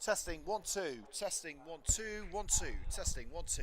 Testing 1 2. Testing 1 2 1 2. Testing 1 2.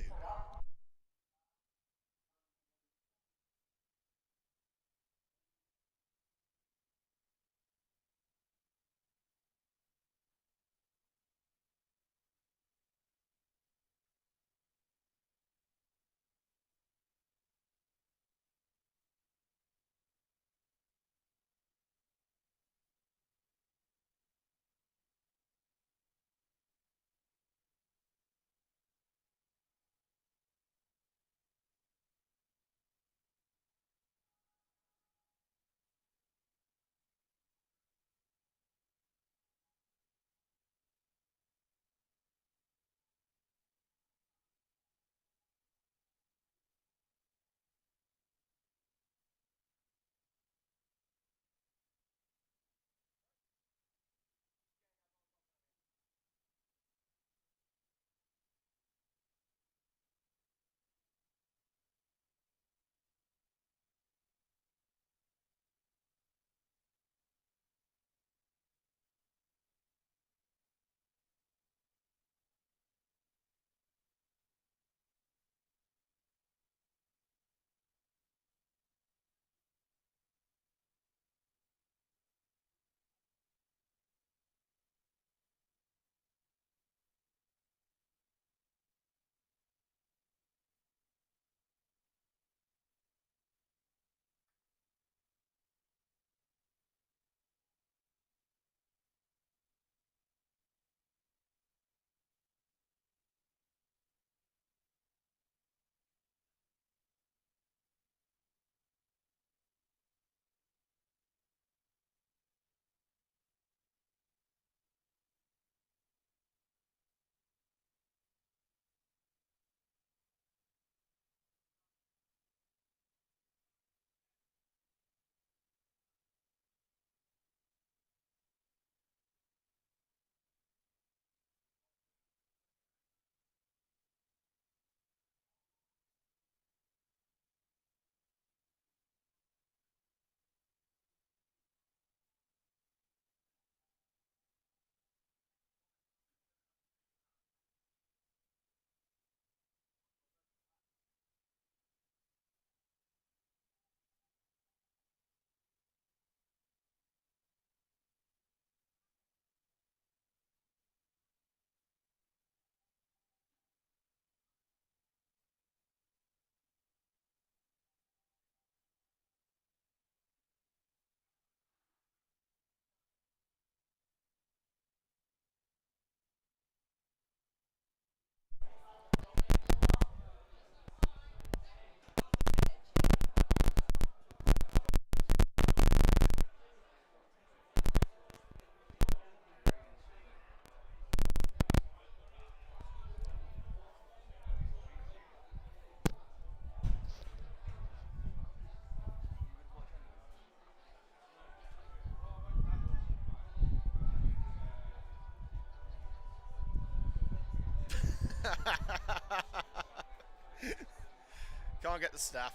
Can't get the staff.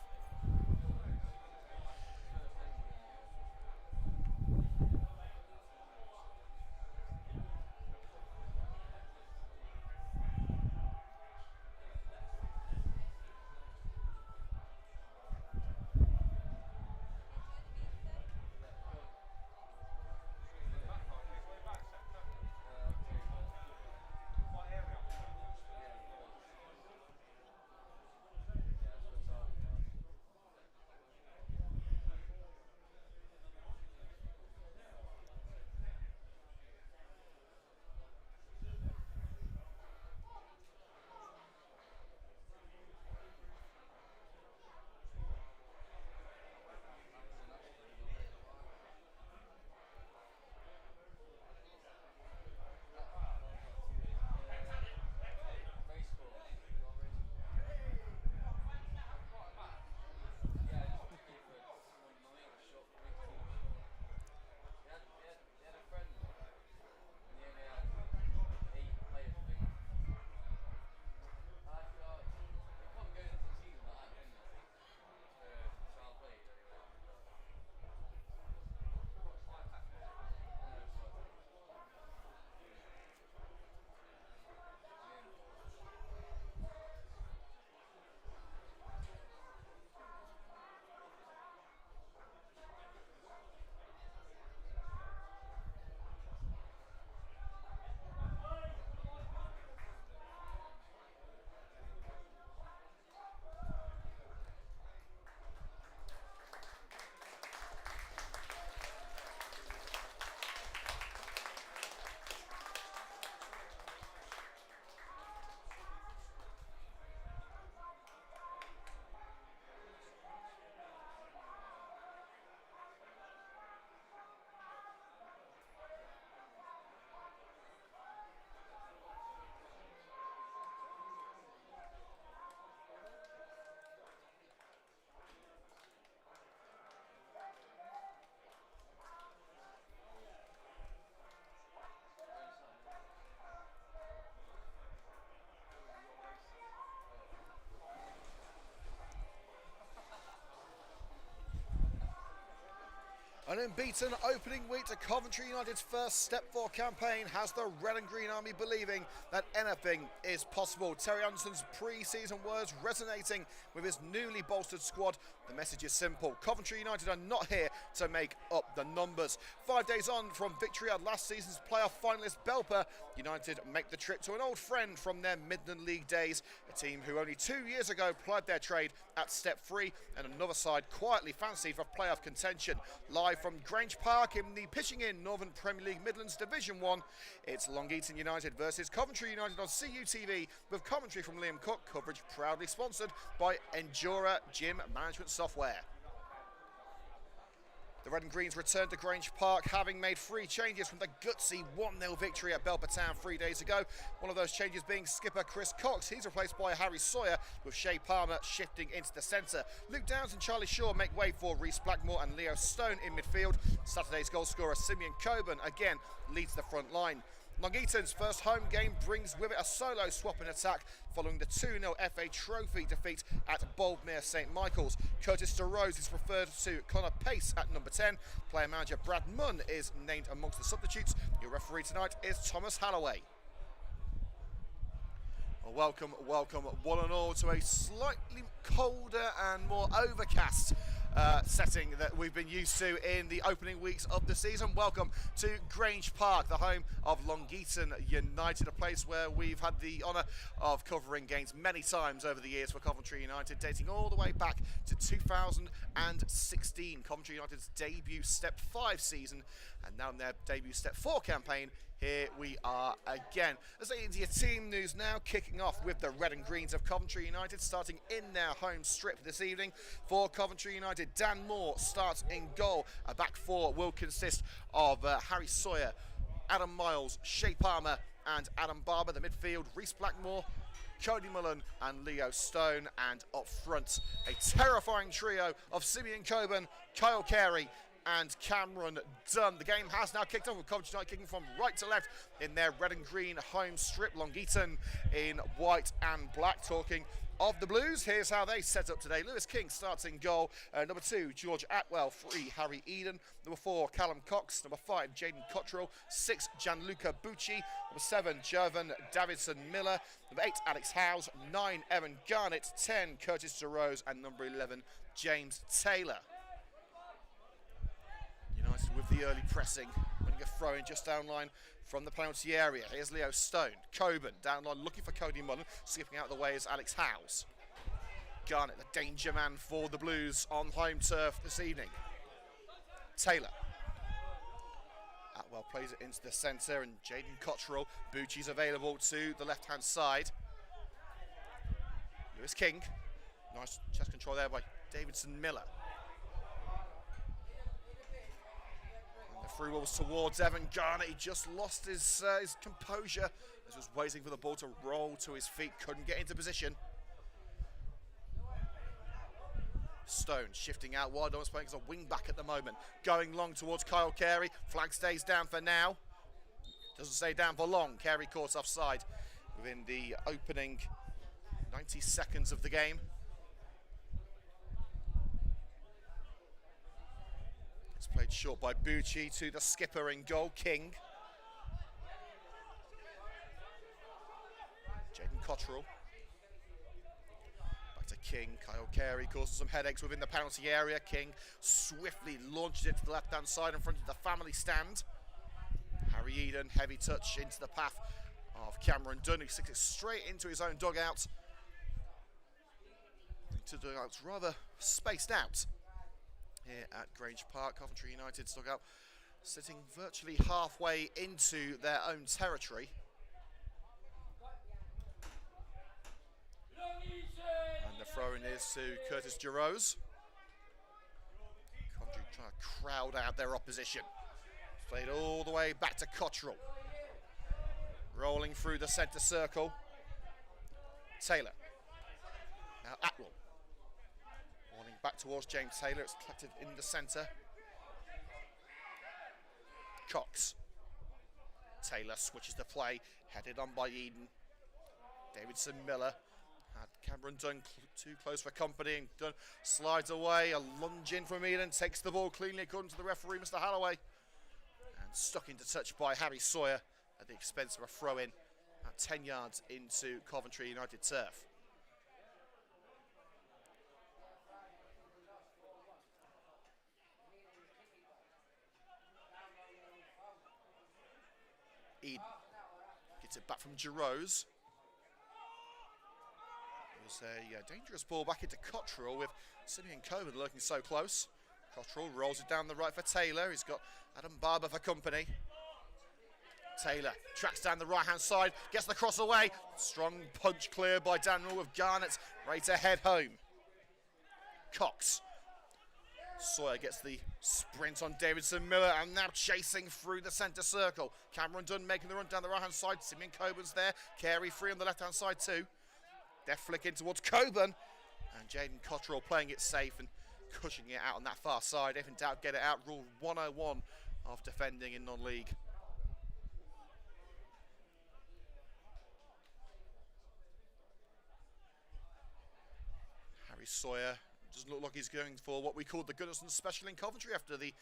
Unbeaten opening week to Coventry United's first Step 4 campaign has the Red and Green Army believing that anything is possible. Terry Anderson's pre-season words resonating with his newly bolstered squad. The message is simple: Coventry United are not here to make up the numbers. 5 days on from victory at last season's playoff finalist Belper, United make the trip to an old friend from their Midland League days, a team who only 2 years ago plied their trade at Step 3 and another side quietly fancied for playoff contention. Live from Grange Park in the pitching in Northern Premier League Midlands Division 1, it's Long Eaton United versus Coventry United on CUTV, with commentary from Liam Cook, coverage proudly sponsored by Endura Gym Management Software. The Red and Greens returned to Grange Park, having made 3 changes from the gutsy 1-0 victory at Belper Town 3 days ago. One of those changes being skipper Chris Cox. He's replaced by Harry Sawyer, with Shea Palmer shifting into the centre. Luke Downs and Charlie Shaw make way for Rhys Blackmore and Leo Stone in midfield. Saturday's goalscorer Simeon Coburn again leads the front line. Long Eaton's first home game brings with it a solo swap in attack following the 2-0 FA Trophy defeat at Boldmere St Michael's. Curtis DeRose is referred to Connor Pace at number 10. Player manager Brad Munn is named amongst the substitutes. Your referee tonight is Thomas Halloway. Well, welcome one and all to a slightly colder and more overcast setting that we've been used to in the opening weeks of the season. Welcome to Grange Park, the home of Long Eaton United, a place where we've had the honour of covering games many times over the years for Coventry United, dating all the way back to 2016, Coventry United's debut Step 5 season, and now in their debut Step 4 campaign. Here we are again. Let's get into your team news now, kicking off with the Red and Greens of Coventry United, starting in their home strip this evening. For Coventry United, Dan Moore starts in goal. A back four will consist of Harry Sawyer, Adam Miles, Shea Palmer and Adam Barber. The midfield, Rhys Blackmore, Cody Mullen and Leo Stone, and up front a terrifying trio of Simeon Coburn, Kyle Carey and Cameron Dunn. The game has now kicked off with Coventry United kicking from right to left in their red and green home strip. Long Eaton in white and black. Talking of the Blues, here's how they set up today. Lewis King starts in goal. Number 2, George Atwell. 3, Harry Eden. Number 4, Callum Cox. Number 5, Jaden Cottrell. 6, Gianluca Bucci. Number 7, Jovan Davidson Miller. Number 8, Alex Howes. 9, Evan Garnett. 10, Curtis DeRose. And number 11, James Taylor. United with the early pressing, winning a throw in just down line from the penalty area. Here's Leo Stone. Coburn down line looking for Cody Mullen. Skipping out the way is Alex Howes. Garnett, the danger man for the Blues on home turf this evening. Taylor. Atwell plays it into the centre, and Jaden Cottrell. Bucci's available to the left-hand side. Lewis King. Nice chest control there by Davidson Miller. Through balls towards Evan Garnett. He just lost his composure as he was waiting for the ball to roll to his feet. Couldn't get into position. Stone shifting out wide, almost playing as a wing back at the moment. Going long towards Kyle Carey. Flag stays down for now. Doesn't stay down for long. Carey caught offside within the opening 90 seconds of the game. Played short by Bucci to the skipper in goal, King. Jaden Cottrell. Back to King. Kyle Carey causes some headaches within the penalty area. King swiftly launches it to the left-hand side in front of the family stand. Harry Eden, heavy touch into the path of Cameron Dunn, who sticks it straight into his own dugout. Into dugouts rather spaced out. Here at Grange Park, Coventry United's dugout sitting virtually halfway into their own territory. And the throw-in is to Curtis DeRose. Coventry trying to crowd out their opposition. Played all the way back to Cottrell. Rolling through the centre circle. Taylor. Now Atwell. Back towards James Taylor, it's collected in the centre. Cox. Taylor switches the play, headed on by Eden. Davidson Miller Had Cameron Dunn too close for company, and Dunn slides away. A lunge in from Eden, takes the ball cleanly according to the referee, Mr. Holloway. And stuck into touch by Harry Sawyer at the expense of a throw-in at 10 yards into Coventry United turf. Eden gets it back from Giroux. It was a dangerous ball back into Cottrell with Simeon Coburn lurking so close. Cottrell rolls it down the right for Taylor. He's got Adam Barber for company. Taylor tracks down the right-hand side, gets the cross away. Strong punch clear by Daniel with Garnett ready to head home. Cox. Sawyer gets the sprint on Davidson Miller and now chasing through the centre circle. Cameron Dunn making the run down the right-hand side. Simeon Coburn's there. Carey free on the left-hand side too. They're flicking towards Coburn. And Jaden Cottrell playing it safe and cushioning it out on that far side. If in doubt, get it out. Rule 101 of defending in non-league. Harry Sawyer doesn't look like he's going for what we called the Gunnarsson special in Coventry after the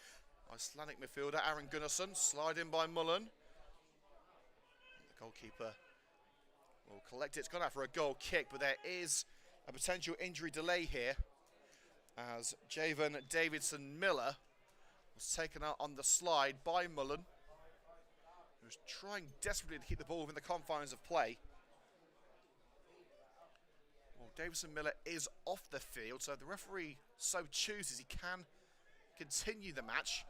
Icelandic midfielder Aaron Gunnarsson. Slide in by Mullen. The goalkeeper will collect it. It's gone out for a goal kick, but there is a potential injury delay here as Javen Davidson Miller was taken out on the slide by Mullen, who was trying desperately to keep the ball within the confines of play. Well, Davidson Miller is off the field, so if the referee so chooses, he can continue the match.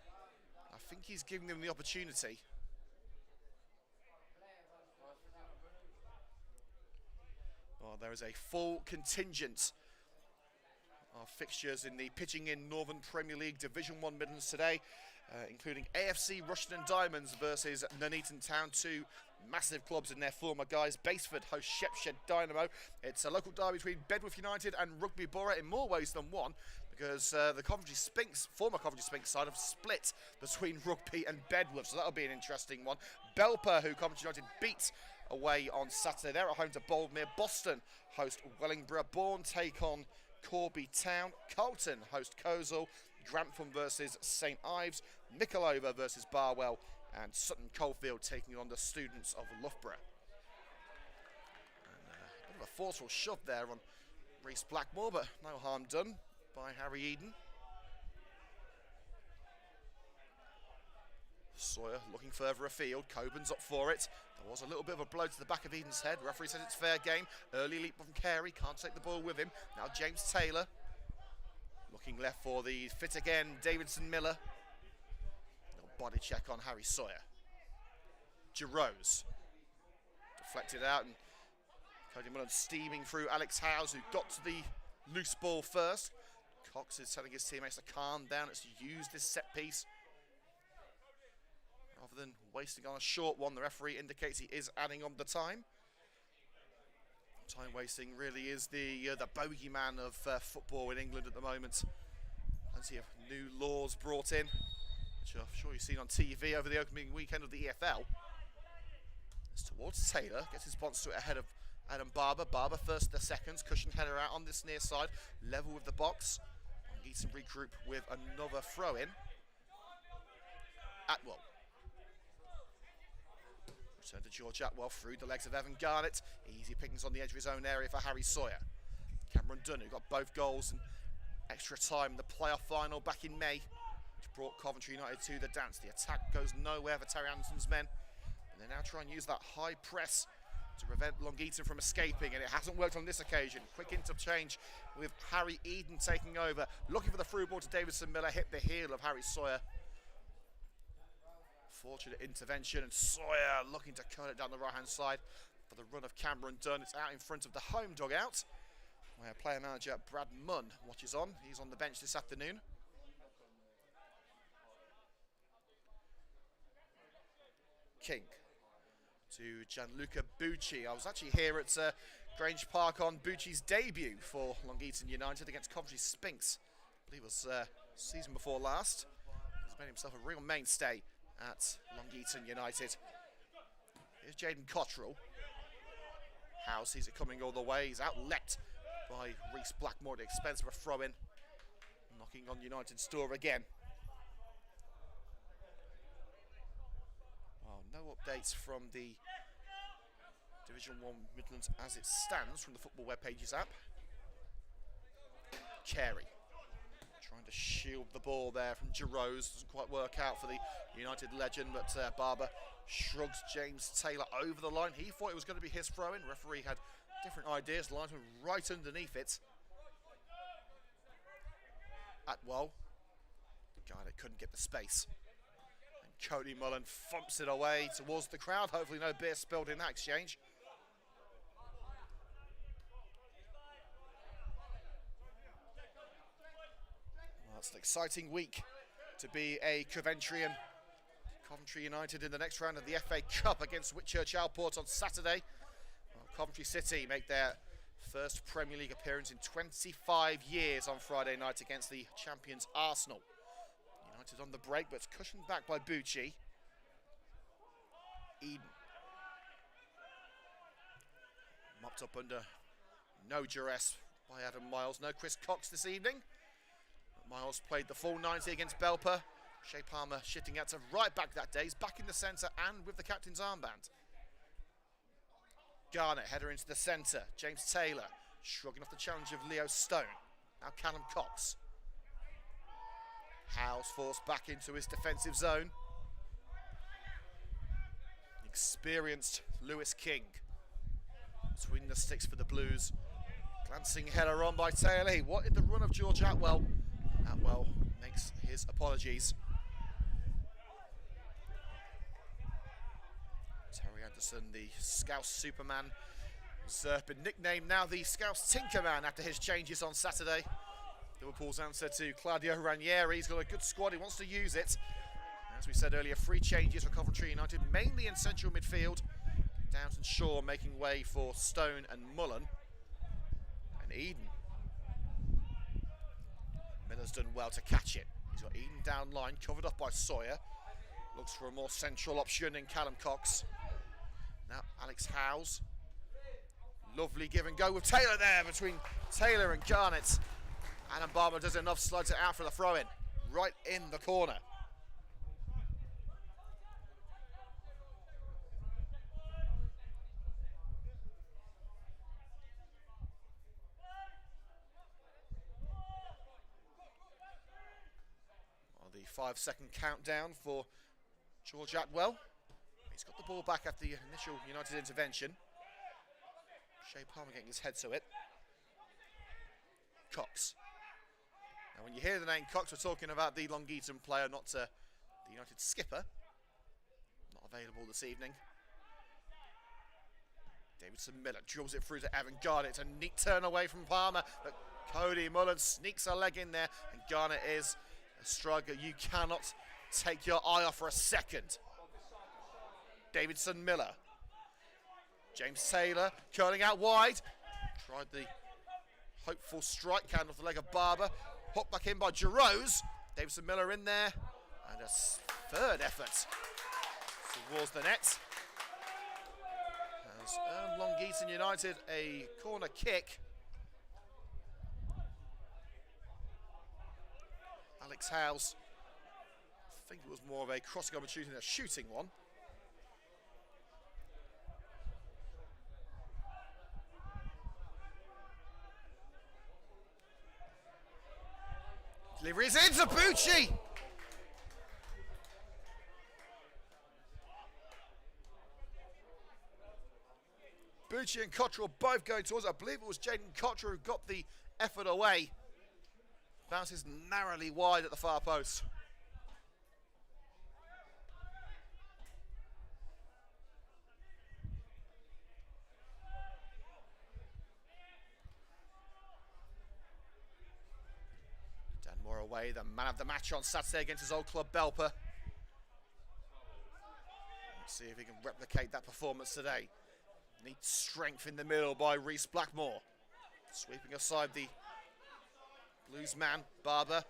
I think he's giving them the opportunity. Well, there is a full contingent of fixtures in the pitching in Northern Premier League Division 1 Midlands today, including AFC Rushden Diamonds versus Nuneaton Town, two massive clubs in their former guise. Baseford host Shepshed Dynamo. It's a local derby between Bedworth United and Rugby Borough in more ways than one, because the Coventry Spinks, former Coventry Spinks side, have split between Rugby and Bedworth, so that'll be an interesting one. Belper, who Coventry United beat away on Saturday, they're at home to Boldmere. Boston host Wellingborough. Bourne take on Corby Town. Carlton host Coleshill. Grantham versus St Ives. Michelova versus Barwell. And Sutton Coldfield taking on the Students of Loughborough. And, a bit of a forceful shove there on Reece Blackmore, but no harm done by Harry Eden. Sawyer looking further afield. Coburn's up for it. There was a little bit of a blow to the back of Eden's head. Referee says it's fair game. Early leap from Carey. Can't take the ball with him. Now James Taylor. Looking left for the fit again, Davidson Miller. Little body check on Harry Sawyer. Giroux. Deflected out, and Cody Mullen steaming through Alex Howes, who got to the loose ball first. Cox is telling his teammates to calm down. Let's use this set piece. Rather than wasting on a short one, the referee indicates he is adding on the time. Time wasting really is the bogeyman of football in England at the moment. Plenty of new laws brought in, which I'm sure you've seen on TV over the opening weekend of the EFL. It's towards Taylor, gets his response to it ahead of Adam Barber. Barber first, the seconds, cushion header out on this near side, level with the box. Long Eaton regroup with another throw-in. Atwell. Return to George Atwell through the legs of Evan Garnett. Easy pickings on the edge of his own area for Harry Sawyer. Cameron Dunn, who got both goals and extra time in the playoff final back in May, which brought Coventry United to the dance. The attack goes nowhere for Terry Anderson's men, and they now try and use that high press to prevent Long Eaton from escaping, and it hasn't worked on this occasion. Quick interchange with Harry Eden taking over, looking for the through ball to Davidson Miller, hit the heel of Harry Sawyer. Fortunate intervention, and Sawyer looking to cut it down the right-hand side for the run of Cameron Dunn. It's out in front of the home dugout, where player manager Brad Munn watches on. He's on the bench this afternoon. King to Gianluca Bucci. I was actually here at Grange Park on Bucci's debut for Long Eaton United against Coventry Spinks. I believe it was season before last. He's made himself a real mainstay at Long Eaton United. Here's Jaden Cottrell. Howe sees it coming all the way. He's outlet by Reese Blackmore at the expense of a throw-in. Knocking on United's door again. Well, no updates from the Division 1 Midlands as it stands from the Football Web Pages app. Carey trying to shield the ball there from Giroux. Doesn't quite work out for the United legend, but Barber shrugs James Taylor over the line. He thought it was going to be his throw-in. Referee had different ideas. Linesman right underneath it. Atwell. Garnett couldn't get the space. And Cody Mullen thumps it away towards the crowd. Hopefully no beer spilled in that exchange. Well, it's an exciting week to be a Coventrian. Coventry United in the next round of the FA Cup against Whitchurch Alport on Saturday. Well, Coventry City make their first Premier League appearance in 25 years on Friday night against the champions Arsenal. United on the break, but it's cushioned back by Bucci. Eden. Mopped up under no duress by Adam Miles. No Chris Cox this evening. Miles played the full 90 against Belper. Shea Palmer shifting out to right back that day. He's back in the centre and with the captain's armband. Garnett, header into the centre. James Taylor shrugging off the challenge of Leo Stone. Now Callum Cox. Howe's forced back into his defensive zone. Experienced Lewis King. Between the sticks for the Blues. Glancing header on by Taylor. He wanted the run of George Atwell. Atwell makes his apologies. Terry Anderson, the Scouse Superman, has been nicknamed now the Scouse Tinkerman after his changes on Saturday. Liverpool's answer to Claudio Ranieri. He's got a good squad, he wants to use it. As we said earlier, 3 changes for Coventry United, mainly in central midfield. Downs and Shaw making way for Stone and Mullen. And Eden. Miller's done well to catch it. He's got Eden down line, covered up by Sawyer. Looks for a more central option in Callum Cox. Now Alex Howes. Lovely give and go with Taylor there between Taylor and Garnett. Adam Barber does enough, slides it out for the throw-in. Right in the corner. Well, the 5-second countdown for George Atwell. He's got the ball back after the initial United intervention. Shea Palmer getting his head to it. Cox. Now when you hear the name Cox, we're talking about the Long Eaton player, not the United skipper. Not available this evening. Davidson Miller drills it through to Evan Garnett. A neat turn away from Palmer, but Cody Mullen sneaks a leg in there, and Garnett is a striker you cannot take your eye off for a second. Davidson Miller. James Taylor curling out wide. Tried the hopeful strike count off the leg of Barber. Hooked back in by Giroux. Davidson Miller in there. And a third effort towards the net. Has earned Long Eaton United a corner kick. Alex Howes. I think it was more of a crossing opportunity than a shooting one. Delivery is into Bucci. Bucci and Cottrell both going towards it. I believe it was Jaden Cottrell who got the effort away. Bounces narrowly wide at the far post. Danmore away, the man of the match on Saturday against his old club Belper. Let's see if he can replicate that performance today. Neat strength in the middle by Reese Blackmore. Sweeping aside the Blues man, Barber.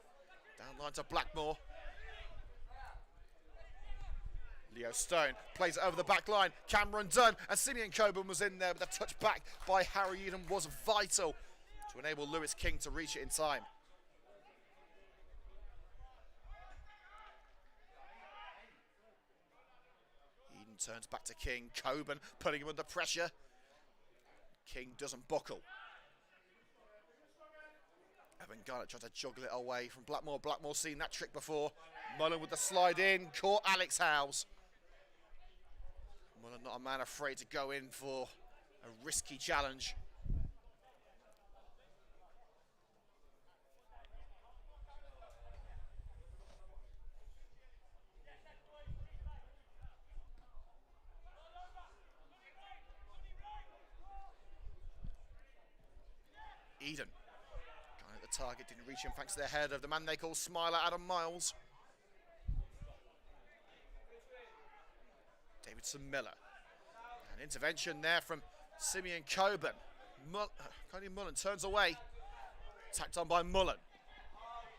Down line to Blackmore. Leo Stone plays it over the back line. Cameron Dunn and Simeon Coburn was in there, but the touch back by Harry Eden was vital to enable Lewis King to reach it in time. Eden turns back to King. Coburn putting him under pressure. King doesn't buckle. Evan Garnett tried to juggle it away from Blackmore. Blackmore seen that trick before. Mullen with the slide in, caught Alex Howes. Mullen not a man afraid to go in for a risky challenge. Eden. Going at the target, didn't reach him thanks to the head of the man they call Smiler, Adam Miles. Davidson Miller. An intervention there from Simeon Coburn. Cody Mullen turns away. Tacked on by Mullen.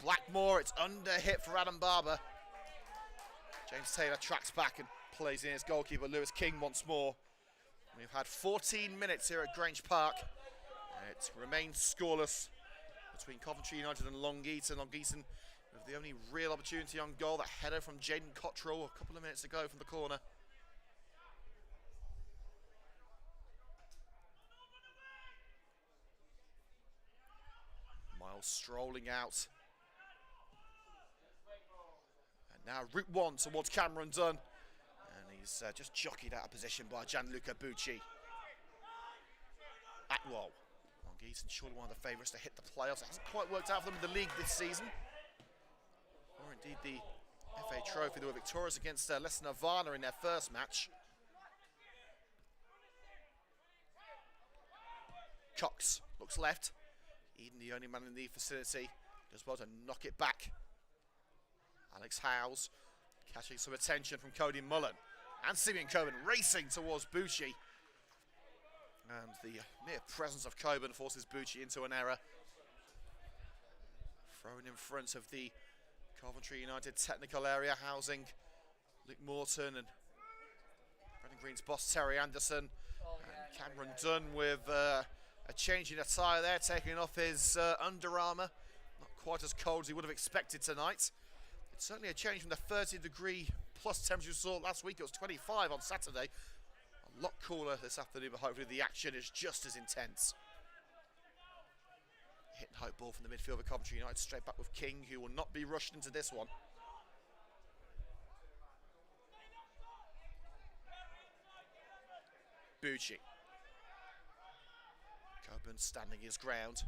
Blackmore, it's under hit for Adam Barber. James Taylor tracks back and plays in his goalkeeper Lewis King once more. We've had 14 minutes here at Grange Park. It remains scoreless between Coventry United and Long Eaton. Long Eaton with the only real opportunity on goal, that header from Jaden Cottrell a couple of minutes ago from the corner. Miles strolling out. And now route one towards Cameron Dunn. And he's just jockeyed out of position by Gianluca Bucci. Atwell. Long Eaton surely one of the favourites to hit the playoffs. It hasn't quite worked out for them in the league this season. Or indeed the FA Trophy. They were victorious against Leicester Nirvana in their first match. Cox looks left. Eden, the only man in the vicinity, does well to knock it back. Alex Howes catching some attention from Cody Mullen. And Simeon Coburn racing towards Bucci. And the mere presence of Coburn forces Bucci into an error. Thrown in front of the Coventry United technical area, housing Luke Morton and Brendan Green's boss Terry Anderson. And Cameron Dunn with a change in attire there, taking off his Under Armour. Not quite as cold as he would have expected tonight. It's certainly a change from the 30-degree plus temperature we saw last week. It was 25 on Saturday. A lot cooler this afternoon, but hopefully the action is just as intense. Hit and hope ball from the midfield of Coventry United, straight back with King, who will not be rushed into this one. Bucci. Coburn standing his ground.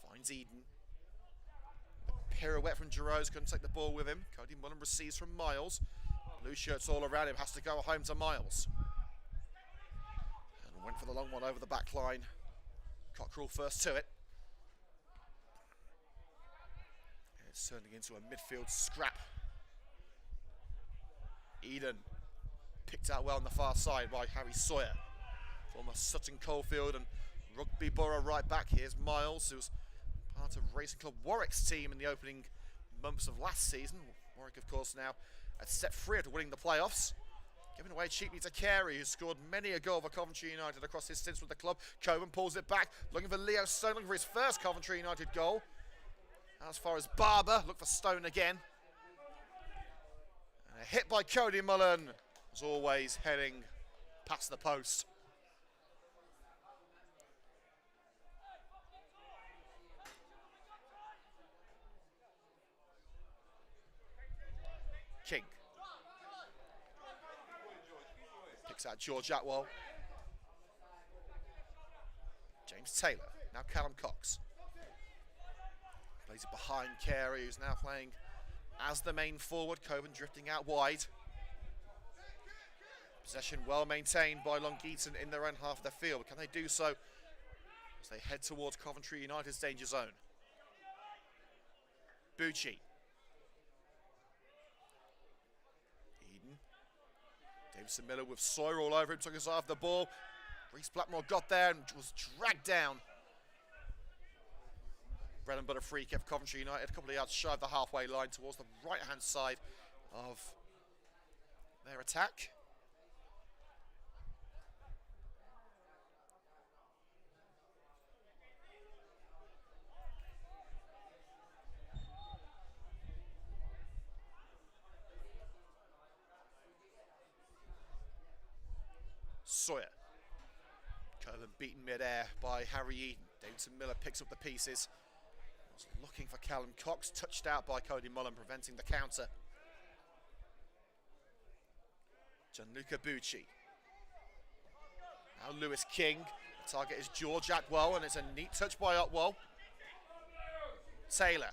Finds Eden. A pirouette from Giroux, couldn't take the ball with him. Cody Mullen receives from Miles. Blue shirts all around him, has to go home to Miles. And went for the long one over the back line. Cockrell first to it. It's turning into a midfield scrap. Eden picked out well on the far side by Harry Sawyer. Former Sutton Coldfield and Rugby Borough right back. Here's Miles, who was part of Racing Club Warwick's team in the opening months of last season. Warwick, of course, now a step free after winning the playoffs. Giving away cheaply to Carey, who scored many a goal for Coventry United across his stints with the club. Coburn pulls it back, looking for Leo Stone, looking for his first Coventry United goal. As far as Barber, look for Stone again. And a hit by Cody Mullen, as always, heading past the post. King. Picks out George Atwell. James Taylor. Now Callum Cox. Plays it behind Carey, who's now playing as the main forward. Coburn drifting out wide. Possession well maintained by Long Eaton in their own half of the field. But can they do so as they head towards Coventry United's danger zone? Bucci. Eden. Davidson Miller with Sawyer all over him, took his eye off the ball. Reese Blackmore got there and was dragged down. Bread and butter free kept Coventry United a couple of yards shy of the halfway line towards the right-hand side of their attack. Sawyer. Coven beaten mid-air by Harry Eaton. Davidson Miller picks up the pieces. Was looking for Callum Cox, touched out by Cody Mullen, preventing the counter. Gianluca Bucci. Now Lewis King. The target is George Atwell, and it's a neat touch by Atwell. Taylor.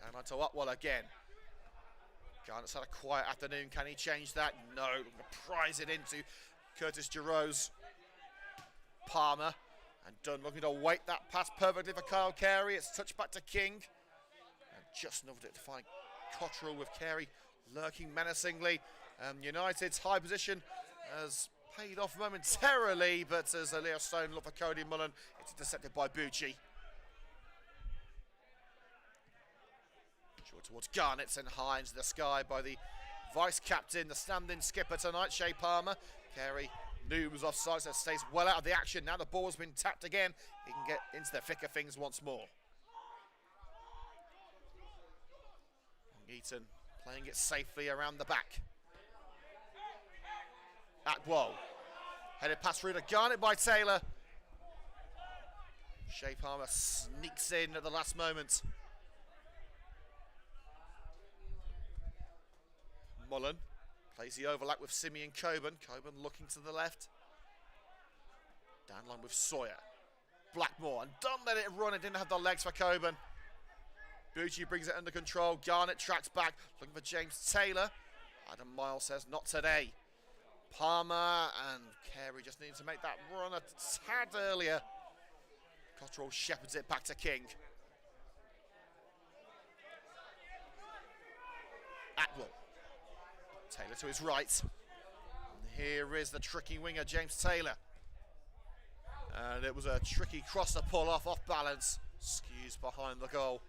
Down onto Atwell again. Garnett's had a quiet afternoon. Can he change that? No. Looking to prize it into Curtis Giroux. Palmer. And Dunn looking to weight that pass perfectly for Kyle Carey. It's touched back to King. And just nubbed it to find Cottrell, with Carey lurking menacingly. United's high position has paid off momentarily, but as Leo Stone looked for Cody Mullen, it's intercepted by Bucci. Short towards Garnett, sent high into the sky by the vice-captain, the stand-in skipper tonight, Shea Palmer. Carey moves offside, so stays well out of the action. Now the ball's been tapped again. He can get into the thick of things once more. Long Eaton playing it safely around the back. Atwell. Headed pass through to Garnett by Taylor. Shea Palmer sneaks in at the last moment. Mullen plays the overlap with Simeon Coburn. Coburn looking to the left. Down line with Sawyer. Blackmore, and don't let it run. It didn't have the legs for Coburn. Bucci brings it under control. Garnett tracks back, looking for James Taylor. Adam Miles says, not today. Palmer and Carey just needed to make that run a tad earlier. Cottrell shepherds it back to King. Atwell. Taylor to his right. And here is the tricky winger, James Taylor. And it was a tricky cross to pull off balance. Skews behind the goal.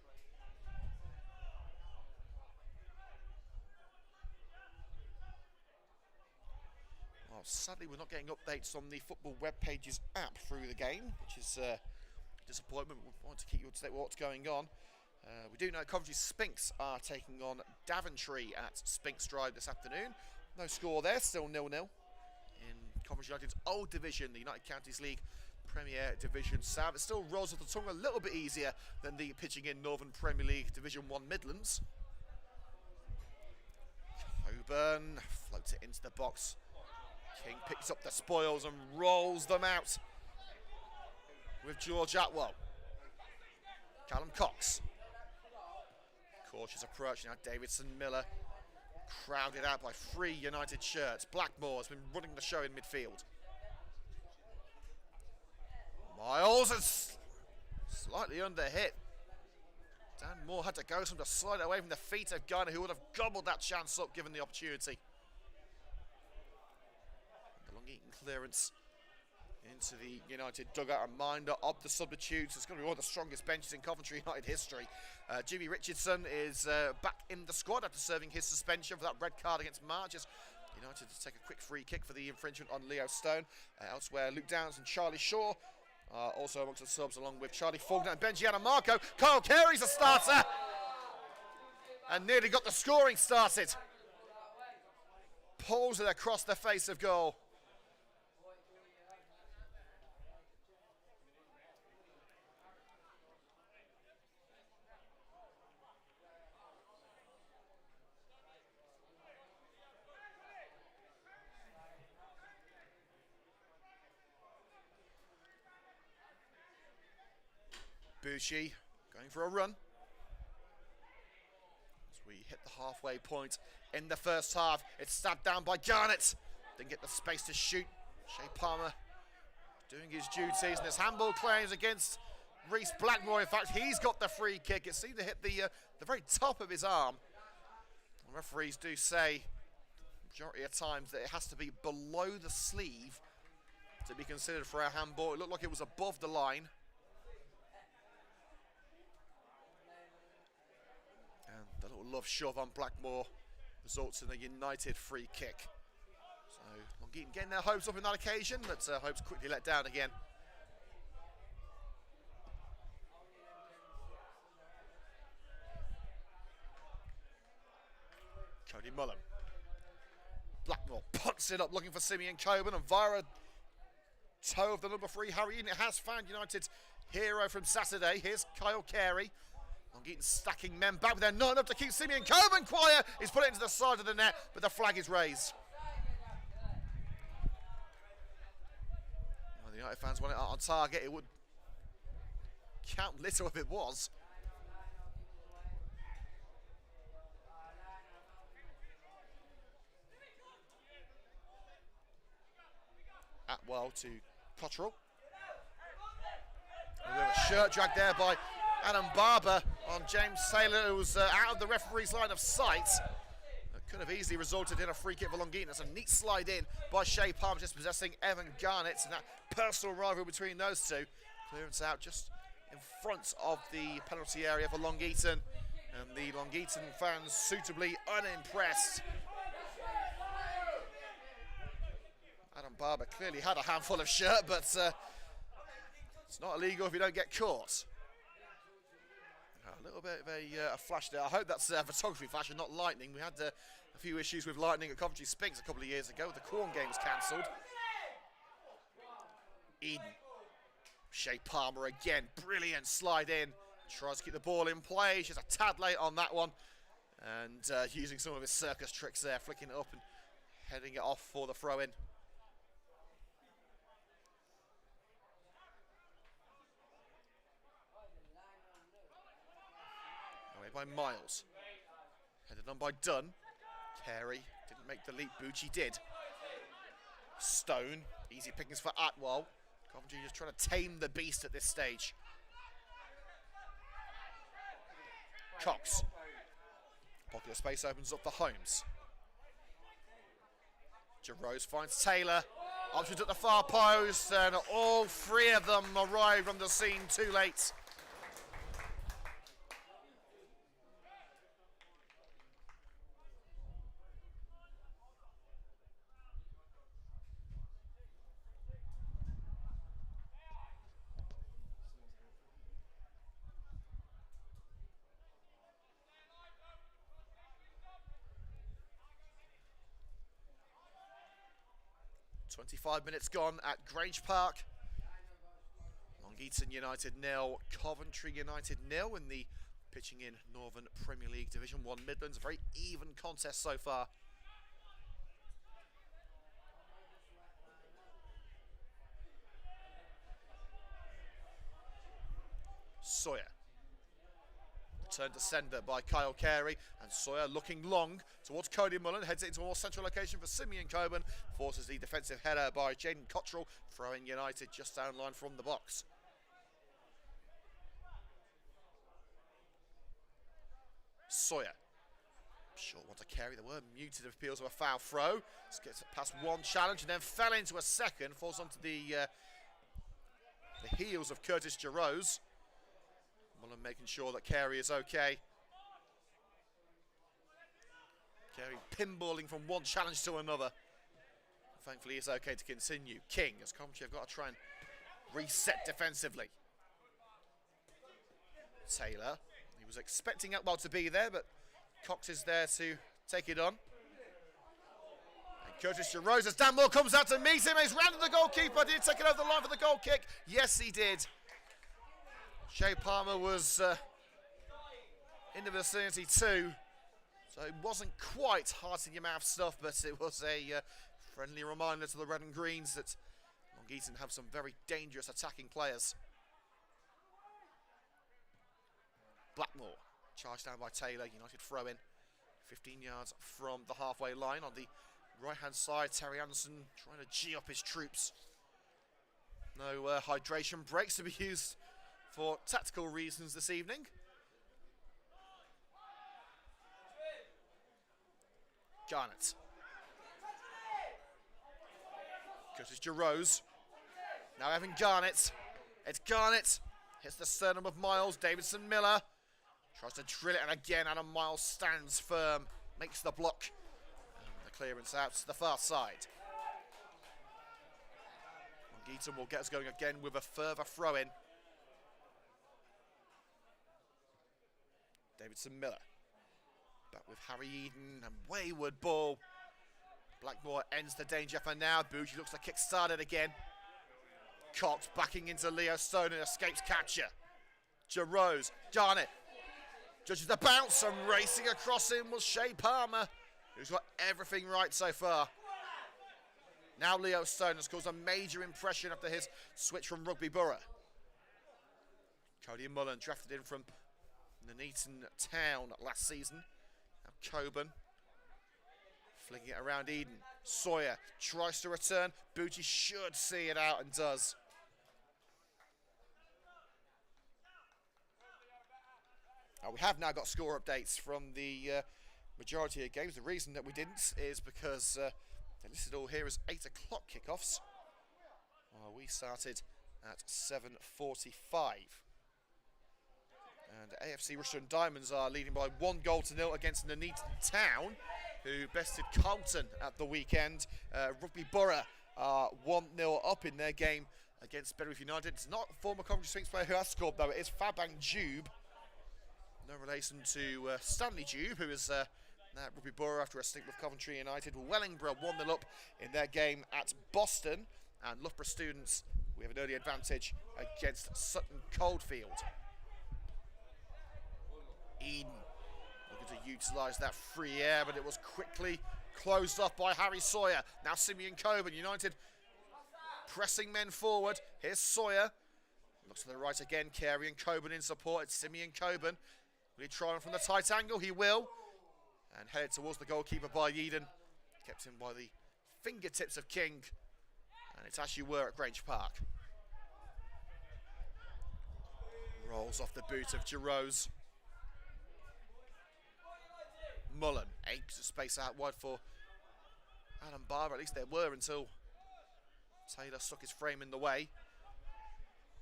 Well, sadly, we're not getting updates on the Football Web Pages app through the game, which is a disappointment. We want to keep you up to date with what's going on. We do know Coventry Spinks are taking on Daventry at Spinks Drive this afternoon. No score there, still 0-0 in Coventry United's old division, the United Counties League Premier Division South. It still rolls off the tongue a little bit easier than the pitching in Northern Premier League Division 1 Midlands. Coburn floats it into the box. King picks up the spoils and rolls them out with George Atwell. Callum Cox. Cautious approach now. Davidson Miller crowded out by 3 United shirts. Blackmore has been running the show in midfield. Miles is slightly under hit. Dan Moore had to go some to slide away from the feet of Garner, who would have gobbled that chance up given the opportunity. The Long Eaton clearance into the United dugout. A reminder of the substitutes. It's going to be one of the strongest benches in Coventry United history. Jimmy Richardson is back in the squad after serving his suspension for that red card against Marches. United to take a quick free kick for the infringement on Leo Stone. Elsewhere, Luke Downs and Charlie Shaw also amongst the subs, along with Charlie Faulkner and Benjiana Marco. Kyle Carey's a starter and nearly got the scoring started. Pulls it across the face of goal. Bucci going for a run as we hit the halfway point in the first half. It's stabbed down by Garnett. Didn't get the space to shoot. Shea Palmer doing his duties, and his handball claims against Reece Blackmore. In fact, he's got the free kick. It seemed to hit the very top of his arm. The referees do say majority of times that it has to be below the sleeve to be considered for a handball. It looked like it was above the line. And the little love shove on Blackmore results in a United free kick. So Long Eaton getting their hopes up in that occasion, but hopes quickly let down again. Cody Mullen. Blackmore punts it up looking for Simeon Coburn, and via a toe of the number 3 Harry Eaton, it has found United's hero from Saturday. Here's Kyle Carey. Long Eaton stacking men back, but they're not enough to keep Simeon Coburn quiet. He's put it into the side of the net, but the flag is raised. Well, the United fans want it on target. It would count little if it was. Atwell to Cottrell. A shirt dragged there by Adam Barber on James Taylor, who was out of the referee's line of sight. That could have easily resulted in a free kick for Long Eaton. That's a neat slide in by Shea Palmer, just possessing Evan Garnett, and that personal rivalry between those two. Clearance out just in front of the penalty area for Long Eaton, and the Long Eaton fans suitably unimpressed. Adam Barber clearly had a handful of shirt, but it's not illegal if you don't get caught. A little bit of a flash there. I hope that's a photography flash and not lightning. We had a few issues with lightning at Coventry Spinks a couple of years ago. The Corn games cancelled. Eden. Shea Palmer again. Brilliant slide in. Tries to keep the ball in play. She's a tad late on that one. And using some of his circus tricks there. Flicking it up and heading it off for the throw-in. By Miles, headed on by Dunn. Carey didn't make the leap. Bucci did. Stone, easy pickings for Atwell. Coventry just trying to tame the beast at this stage. Cox. Pocket of space opens up for Holmes. Jerose finds Taylor. Options at the far post, and all 3 of them arrive on the scene too late. .25 minutes gone at Grange Park. Long Eaton United 0, Coventry United 0 in the pitching in Northern Premier League Division 1 Midlands. A very even contest so far. Sawyer. Return to sender by Kyle Carey, and Sawyer looking long towards Cody Mullen, heads it into a more central location for Simeon Coburn, forces the defensive header by Jaden Cottrell, throwing United just down line from the box. Sawyer. Short one to Carey. There were muted appeals of a foul throw. Let's get past one challenge and then fell into a second, falls onto the heels of Curtis Jerose. Mullen making sure that Carey is okay. Carey pinballing from one challenge to another. Thankfully, it's okay to continue. King, as Coventry have got to try and reset defensively. Taylor, he was expecting Atwell to be there, but Cox is there to take it on. And Curtis Jerose, as Dan Moore comes out to meet him, he's rounded the goalkeeper. Did he take it over the line for the goal kick? Yes, he did. Shea Palmer was in the vicinity too, so it wasn't quite heart in your mouth stuff, but it was a friendly reminder to the Red and Greens that Long Eaton have some very dangerous attacking players. Blackmore, charged down by Taylor, United throw in, 15 yards from the halfway line. On the right-hand side, Terry Anderson trying to G up his troops. No hydration breaks to be used for tactical reasons this evening. Garnett. Curtis Jerose. Now Evan Garnett. It's Garnett. Hits the sternum of Miles. Davidson Miller tries to drill it, and again Adam Miles stands firm makes the block. And the clearance out to the far side. Long Eaton will get us going again with a further throw-in. Davidson Miller. Back with Harry Eden and wayward ball. Blackmore ends the danger for now. Bougie looks to kick started again. Cox backing into Leo Stone and escapes capture. Jarose, Garnett judges the bounce and racing across him was Shea Palmer, who's got everything right so far. Now Leo Stone has caused a major impression after his switch from Rugby Borough. Cody Mullen drafted in from Nuneaton Town last season. Now Coburn flinging it around Eden. Sawyer tries to return. Bougie should see it out and does. We have now got score updates from the majority of games. The reason that we didn't is because they're listed all here as 8 o'clock kickoffs. We started at 7:45. And AFC Rushden Diamonds are leading by 1-0 against Nuneaton Town, who bested Carlton at the weekend. Rugby Borough are 1-0 up in their game against Bedworth United. It's not former Coventry Sphinx player who has scored, though. It is Fabian Jube. No relation to Stanley Jube, who is now at Rugby Borough after a stint with Coventry United. Wellingborough 1-0 up in their game at Boston. And Loughborough Students, we have an early advantage against Sutton Coldfield. Eden looking to utilise that free air, but it was quickly closed off by Harry Sawyer. Now Simeon Coburn, United pressing men forward. Here's Sawyer. Looks to the right again, Carey and Coburn in support. It's Simeon Coburn. Will he try on from the tight angle? He will. And headed towards the goalkeeper by Eden. Kept in by the fingertips of King. And it's as you were at Grange Park. Rolls off the boot of Jarose. Mullen, acres of space out wide for Adam Barber. At least there were until Taylor stuck his frame in the way.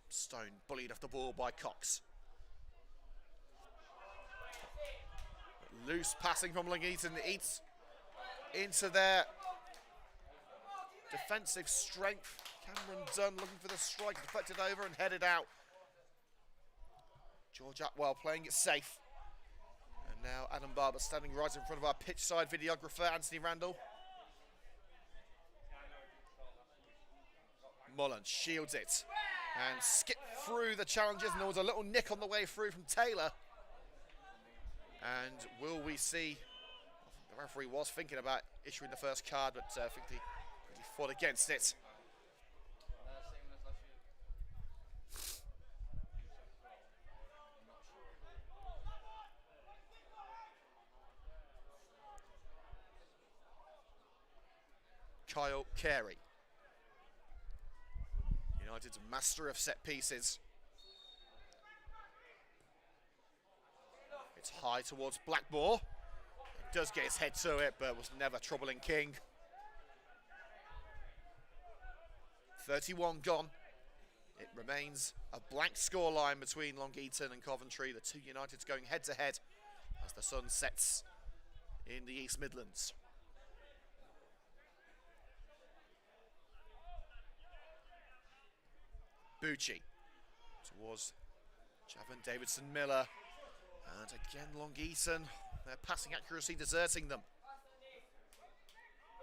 Stone bullied off the ball by Cox. Loose passing from Long Eaton eats into their defensive strength. Cameron Dunn looking for the strike, deflected over and headed out. George Atwell playing it safe. And now Adam Barber standing right in front of our pitch side videographer, Anthony Randall. Mullen shields it and skipped through the challenges, and there was a little nick on the way through from Taylor. And will we see, the referee was thinking about issuing the first card, but I think he fought against it. Kyle Carey, United's master of set pieces. It's high towards Blackmore. He does get his head to it, but was never troubling King. 31 gone. It remains a blank scoreline between Long Eaton and Coventry. The two Uniteds going head to head as the sun sets in the East Midlands. Bucci towards Javon Davidson Miller. And again, Long Eaton, their passing accuracy deserting them.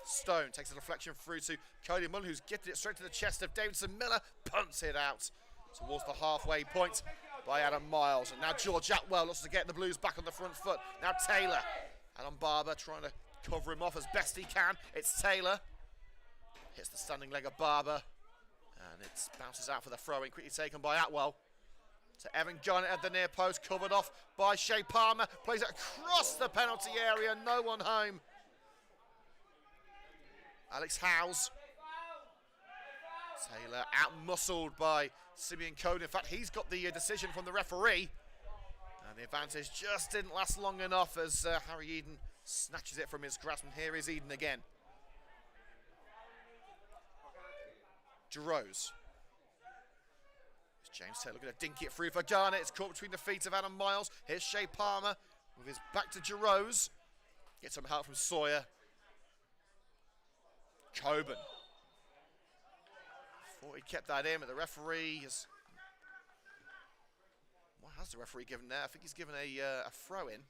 Stone takes a deflection through to Cody Mullen, who's gifted it straight to the chest of Davidson Miller. Punts it out towards the halfway point by Adam Miles. And now George Atwell looks to get the Blues back on the front foot. Now Taylor. Adam Barber trying to cover him off as best he can. It's Taylor. Hits the standing leg of Barber. And it bounces out for the throw-in, quickly taken by Atwell. To Evan Gunn at the near post, covered off by Shea Palmer. Plays it across the penalty area, no one home. Alex Howes. Taylor out-muscled by Simeon Cohn. In fact, he's got the decision from the referee. And the advantage just didn't last long enough as Harry Eden snatches it from his grasp. And here is Eden again. Jarose. James Taylor going to dink it through for Garnett. It's caught between the feet of Adam Miles. Here's Shea Palmer with his back to Jarose. Get some help from Sawyer. Coburn. Thought he kept that in, but the referee has... What has the referee given there? I think he's given a throw-in.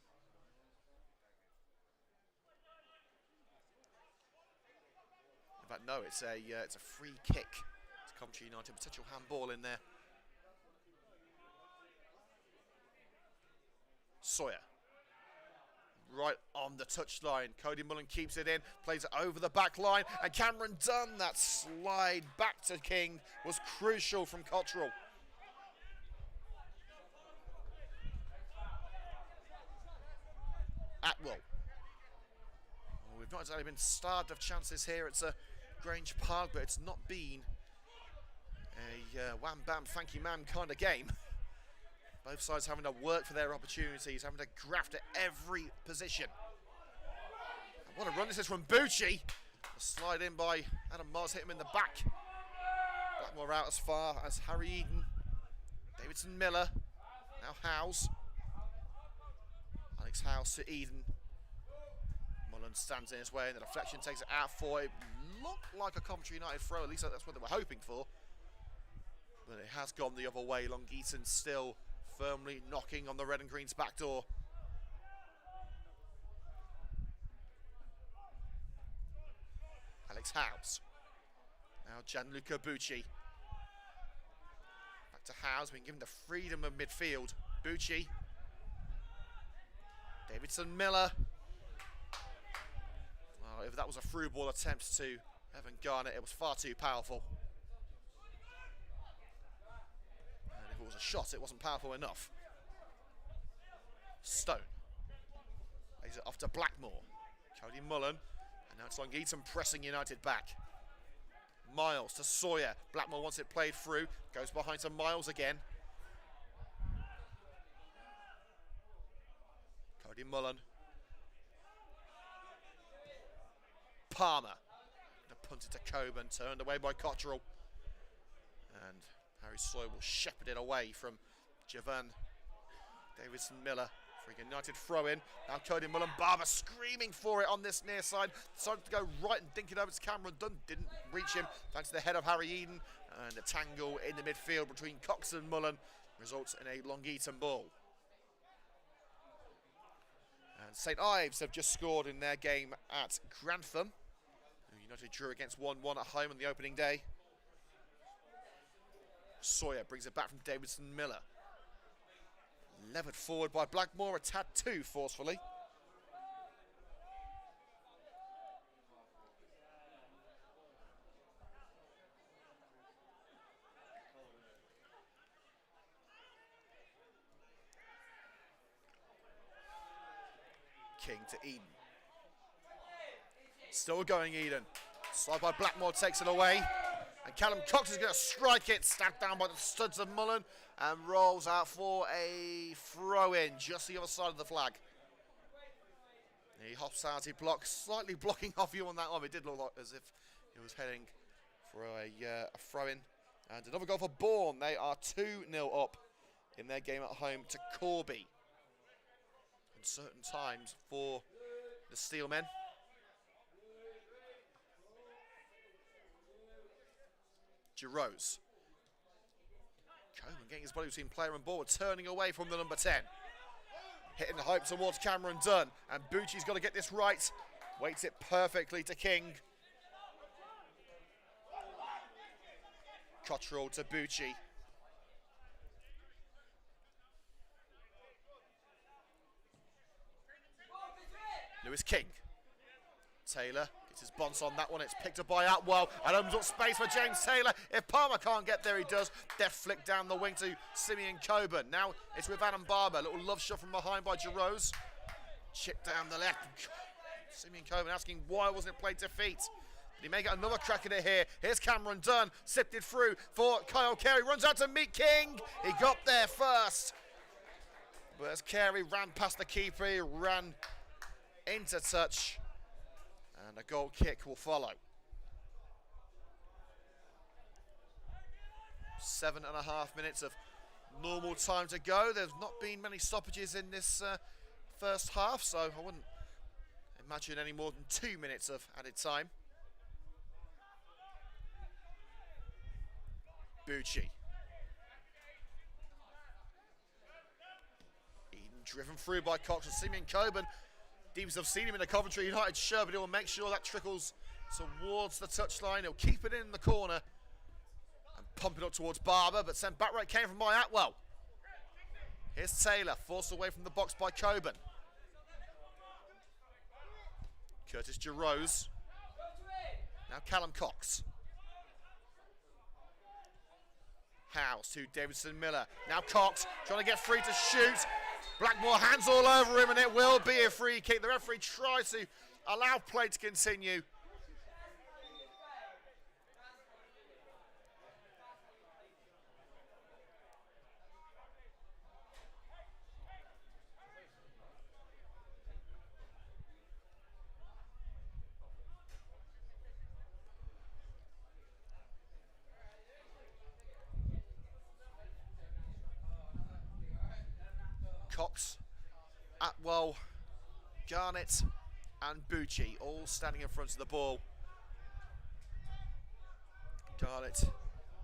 In fact, no, it's a free kick. It's Coventry United, potential handball in there. Sawyer. Right on the touchline. Cody Mullen keeps it in, plays it over the back line, and Cameron Dunn, that slide back to King was crucial from Cottrell. Atwell. Well, we've not exactly been starved of chances here. It's a Grange Park, but it's not been a wham bam thank you ma'am kind of game. Both sides having to work for their opportunities, having to graft at every position. And what a run this is from Bucci. A slide in by Adam Mars, hit him in the back. Blackmore out as far as Harry Eden. Davidson Miller. Now Howes. Alex Howes to Eden. Mullen stands in his way and the deflection takes it out for it. Looked like a Coventry United throw, at least that's what they were hoping for. But it has gone the other way. Long Eaton still firmly knocking on the red and green's back door. Alex Howes. Now Gianluca Bucci. Back to Howes, being given the freedom of midfield. Bucci. Davidson Miller. Well, if that was a through ball attempt to Evan Garnett, it was far too powerful. And if it was a shot, it wasn't powerful enough. Stone. Lays it off to Blackmore. Cody Mullen. And now it's Long Eaton pressing United back. Miles to Sawyer. Blackmore wants it played through. Goes behind to Miles again. Cody Mullen. Palmer. The punt it to Coburn. Turned away by Cottrell. And Harry Sawyer will shepherd it away from Javan Davidson Miller. For a United throw in. Now Cody Mullen. Barber screaming for it on this near side. Decided to go right and dink it over to Cameron Dunn. Didn't reach him thanks to the head of Harry Eden. And a tangle in the midfield between Cox and Mullen results in a Long Eaton ball. And St Ives have just scored in their game at Grantham. United drew against 1-1 at home on the opening day. Sawyer brings it back from Davidson Miller. Levered forward by Blackmore, a tad too forcefully. King to Eden. Still going Eden. Slide by Blackmore takes it away. And Callum Cox is going to strike it. Stabbed down by the studs of Mullen. And rolls out for a throw-in just the other side of the flag. The hospitality block slightly blocking off you on that one. It did look like as if he was heading for a throw-in. And another goal for Bourne. They are 2-0 up in their game at home to Corby. Uncertain times for the Steelmen. Giroux. Coburn getting his body between player and ball, turning away from the number 10. Hitting the hope towards Cameron Dunn. And Bucci's got to get this right. Waits it perfectly to King. Cottrell to Bucci. Lewis King. Taylor gets his bonce on that one. It's picked up by Atwell and opens up space for James Taylor. If Palmer can't get there, he does. Deft flick down the wing to Simeon Coburn. Now it's with Adam Barber. A little love shot from behind by Giroux. Chip down the left. Simeon Coburn asking why wasn't it played to feet. But he may get another crack at it here. Here's Cameron Dunn. Sipped it through for Kyle Carey. Runs out to meet King. He got there first. But as Carey ran past the keeper, he ran into touch. And a goal kick will follow. 7.5 minutes of normal time to go. There's not been many stoppages in this first half, so I wouldn't imagine any more than 2 minutes of added time. Bucci. Eden driven through by Cox and Simeon Coburn. Deeps have seen him in a Coventry United shirt, but he'll make sure that trickles towards the touchline. He'll keep it in the corner and pump it up towards Barber, but sent back right came from by Atwell. Here's Taylor, forced away from the box by Coburn. Curtis Giroux. Now Callum Cox. House to Davidson Miller. Now Cox trying to get free to shoot. Blackmore hands all over him, and it will be a free kick. The referee tries to allow play to continue. Cox, Atwell, Garnett and Bucci all standing in front of the ball. Garnett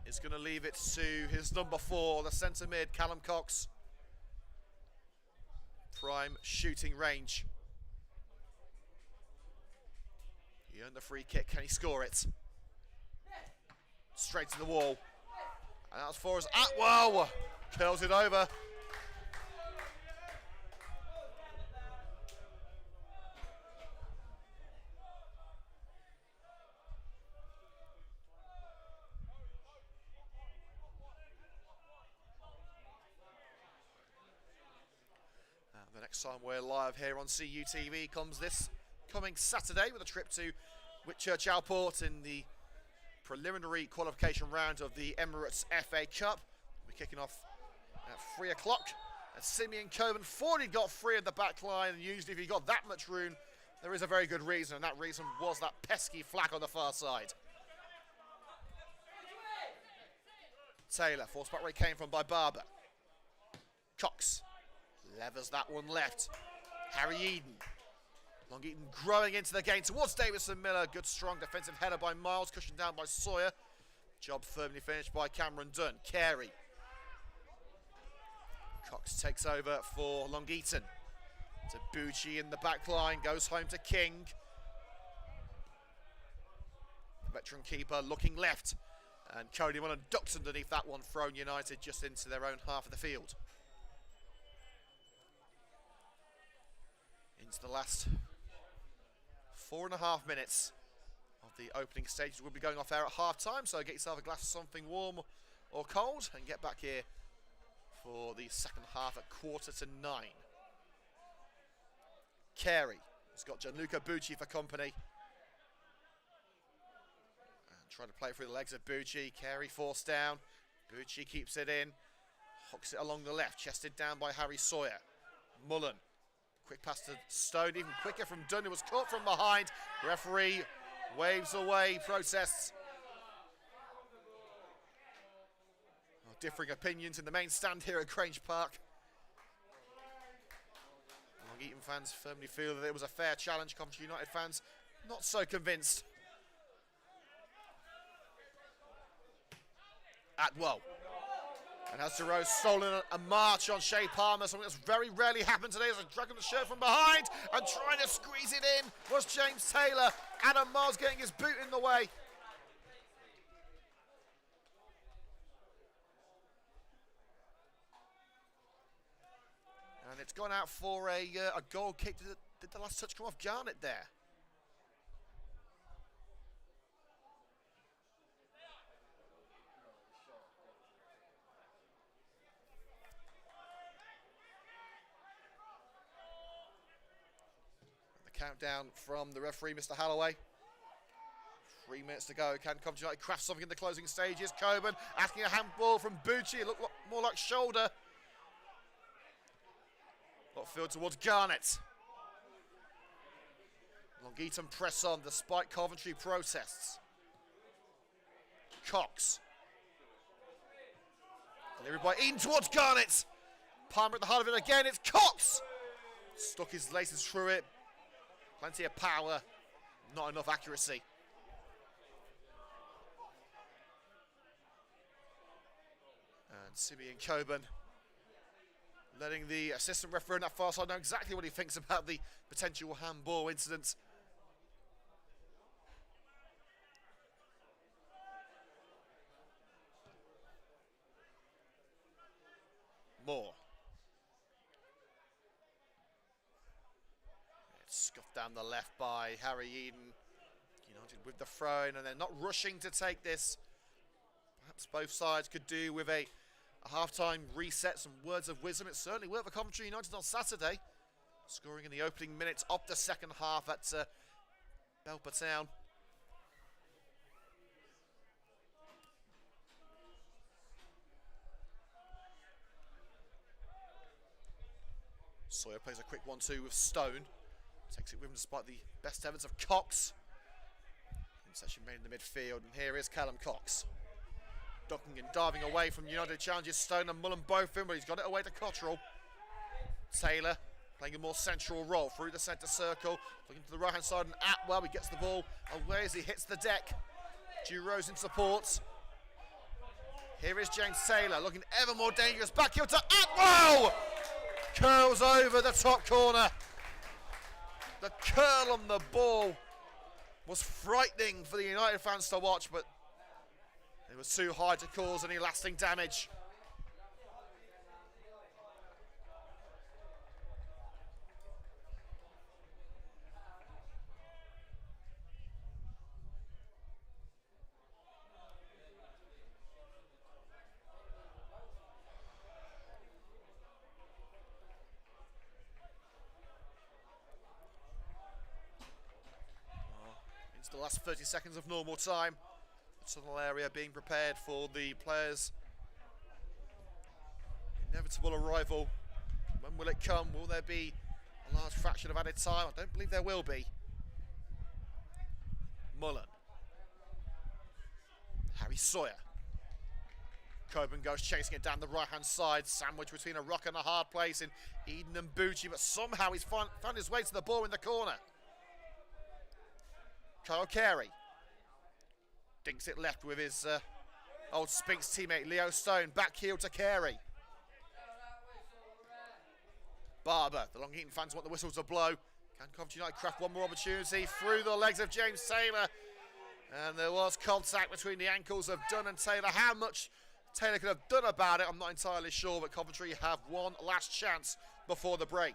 is going to leave it to his number 4, the centre mid, Callum Cox. Prime shooting range. He earned the free kick, can he score it? Straight to the wall. And that's for us, Atwell curls it over. The next time we're live here on CUTV comes this coming Saturday with a trip to Whitchurch Alport in the preliminary qualification round of the Emirates FA Cup. We're kicking off at 3 o'clock. And Simeon Coburn thought he'd got free at the back line, and usually if you got that much room, there is a very good reason, and that reason was that pesky flag on the far side. Taylor, forced back where he came from by Barber. Cox. Levers that one left. Harry Eden. Long Eaton growing into the game towards Davidson Miller. Good strong defensive header by Miles, cushioned down by Sawyer. Job firmly finished by Cameron Dunn. Carey. Cox takes over for Long Eaton. To Bucci in the back line. Goes home to King. The veteran keeper looking left. And Cody Mullen ducks underneath that one, thrown United just into their own half of the field. Into the last 4.5 minutes of the opening stages. We'll be going off air at half time, so get yourself a glass of something warm or cold and get back here for the second half at 8:45. Carey has got Gianluca Bucci for company. And trying to play through the legs of Bucci. Carey forced down. Bucci keeps it in. Hooks it along the left, chested down by Harry Sawyer. Mullen. Quick pass to Stone, even quicker from Dunn, who was caught from behind. Referee waves away, protests. Differing opinions in the main stand here at Grange Park. Long Eaton fans firmly feel that it was a fair challenge. Coventry United fans not so convinced. Atwell. And has Giroux stolen a march on Shea Palmer, something that's very rarely happened today, as a dragging the shirt from behind and trying to squeeze it in was James Taylor. Adam Miles getting his boot in the way. And it's gone out for a goal kick. Did the last touch come off Garnett there? Countdown from the referee, Mr. Halloway. 3 minutes to go. Can Coventry United craft something in the closing stages? Coburn asking a handball from Bucci. It looked more like shoulder. Got field towards Garnett. Long Eaton press on despite Coventry protests. Cox. Delivered by Eaton towards Garnett. Palmer at the heart of it again. It's Cox. Stuck his laces through it. Plenty of power, not enough accuracy. And Simeon Coburn letting the assistant referee on that far side know exactly what he thinks about the potential handball incident. Moore. It's scuffed down the left by Harry Eden. United with the throw-in, and they're not rushing to take this. Perhaps both sides could do with a half-time reset, some words of wisdom. It certainly worked for Coventry United on Saturday, scoring in the opening minutes of the second half at Belper Town. Sawyer plays a quick 1-2 with Stone. Takes it with him despite the best efforts of Cox. Interception made in the midfield, and here is Callum Cox. Ducking and diving away from United challenges Stone and Mullen both in, but he's got it away to Cottrell. Taylor playing a more central role through the centre circle, looking to the right hand side, and Atwell, he gets the ball away as he hits the deck. Giroux in support. Here is James Taylor looking ever more dangerous. Back heel to Atwell! Curls over the top corner. The curl on the ball was frightening for the United fans to watch, but it was too high to cause any lasting damage. Into the last 30 seconds of normal time. The tunnel area being prepared for the players' inevitable arrival. When will it come? Will there be a large fraction of added time? I don't believe there will be. Mullen. Harry Sawyer. Coburn goes chasing it down the right-hand side, sandwiched between a rock and a hard place in Eden and Bucci, but somehow he's found his way to the ball in the corner. Kyle Carey dinks it left with his old Spinks teammate Leo Stone. Back heel to Carey. Barber, the Long Eaton fans want the whistle to blow. Can Coventry United craft one more opportunity through the legs of James Taylor? And there was contact between the ankles of Dunn and Taylor. How much Taylor could have done about it, I'm not entirely sure, but Coventry have one last chance before the break.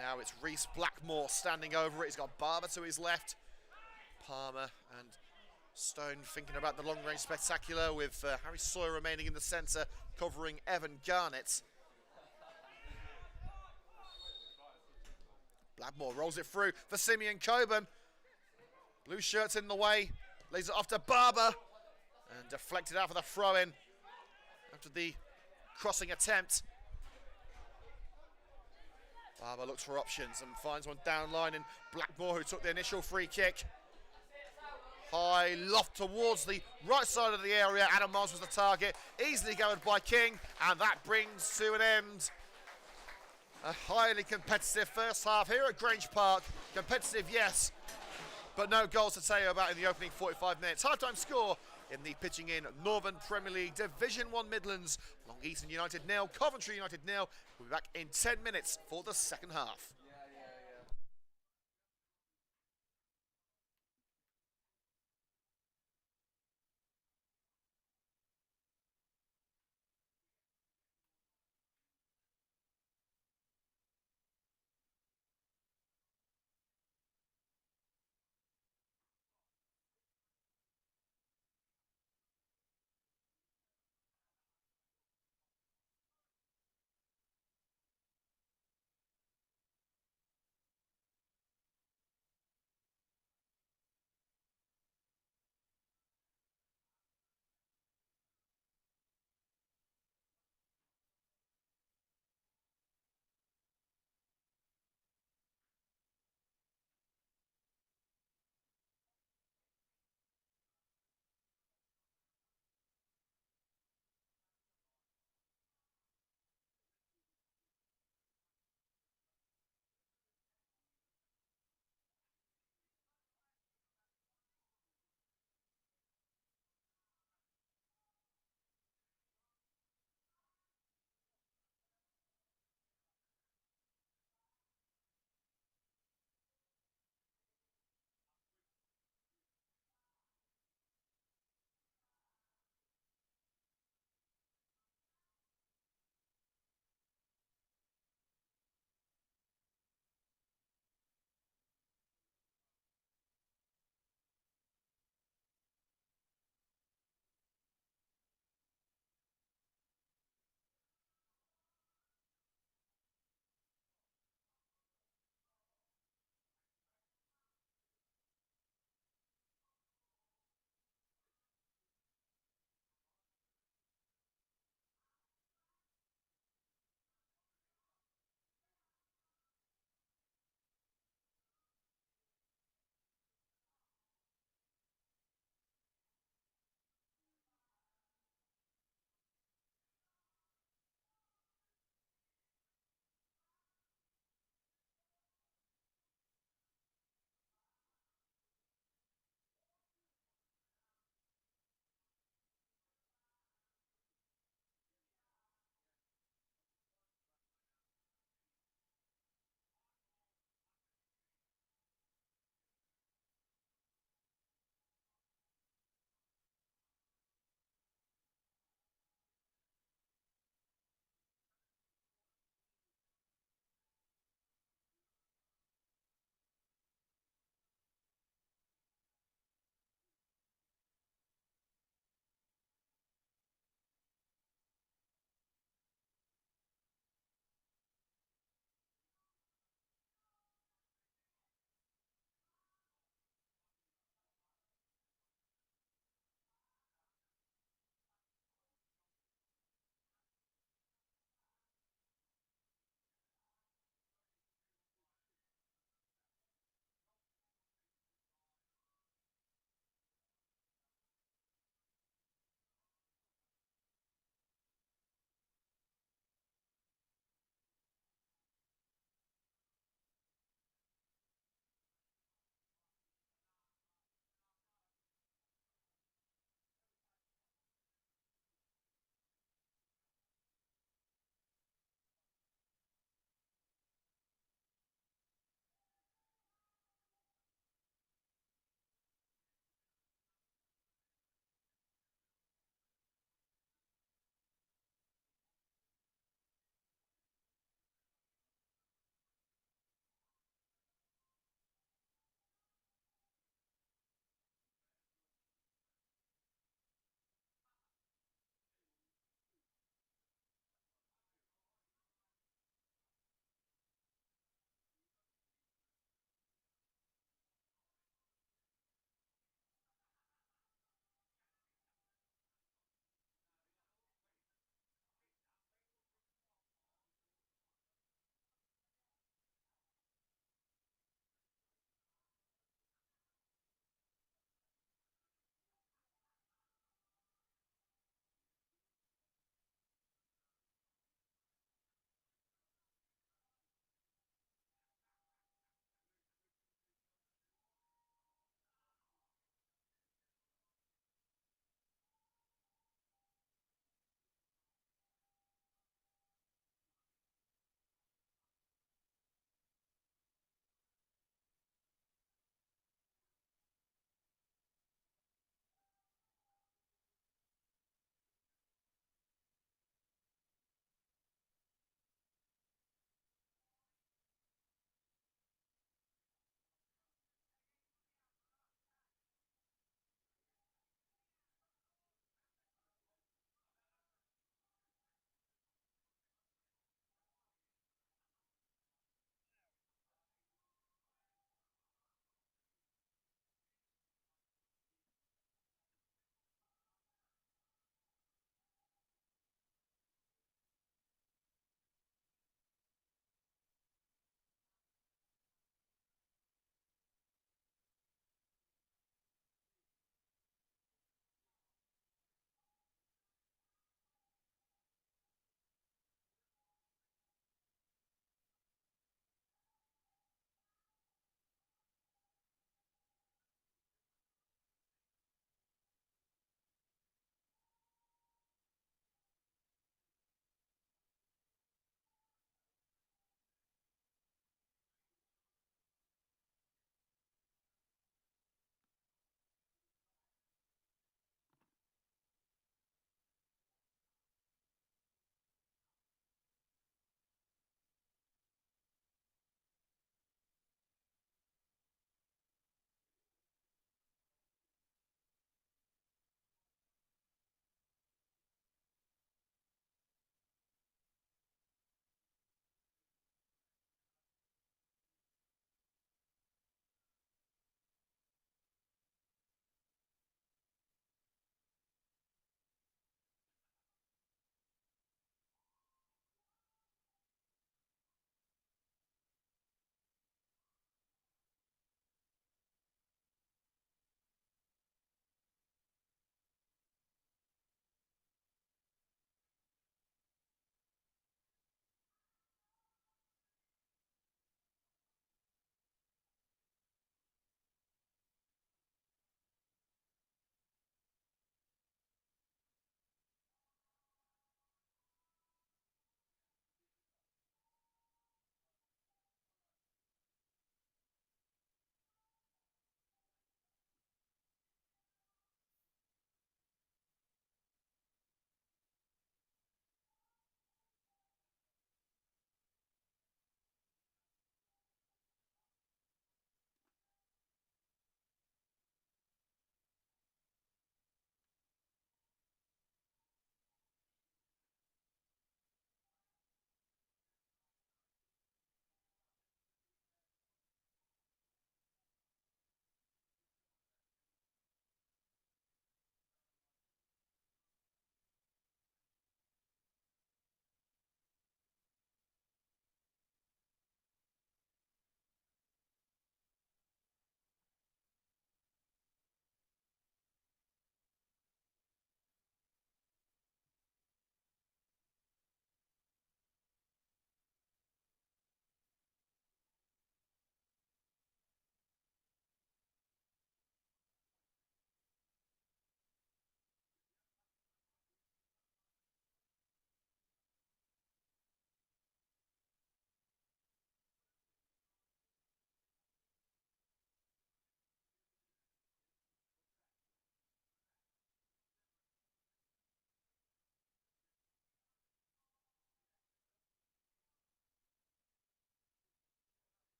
Now it's Reese Blackmore standing over it. He's got Barber to his left. Palmer and Stone thinking about the long-range spectacular, with Harry Sawyer remaining in the centre, covering Evan Garnett. Blackmore rolls it through for Simeon Coburn. Blue shirt's in the way. Lays it off to Barber. And deflected out for the throw-in after the crossing attempt. Barber looks for options and finds one down line in Blackmore, who took the initial free kick. High loft towards the right side of the area. Adam Miles was the target, easily gathered by King, and that brings to an end a highly competitive first half here at Grange Park. Competitive, yes, but no goals to tell you about in the opening 45 minutes. Half-time score in the pitching in Northern Premier League Division 1 Midlands. Long Eaton United 0, Coventry United 0. We'll be back in 10 minutes for the second half.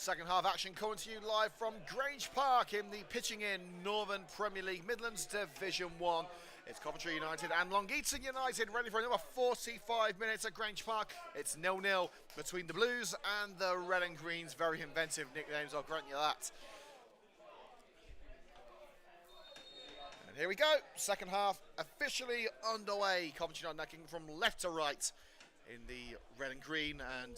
Second half action coming to you live from Grange Park in the Pitching In Northern Premier League Midlands Division 1. It's Coventry United and Long Eaton United ready for another 45 minutes at Grange Park. It's 0-0 between the Blues and the Red and Greens. Very inventive nicknames, I'll grant you that. And here we go, second half officially underway. Coventry United knocking from left to right in the red and green, and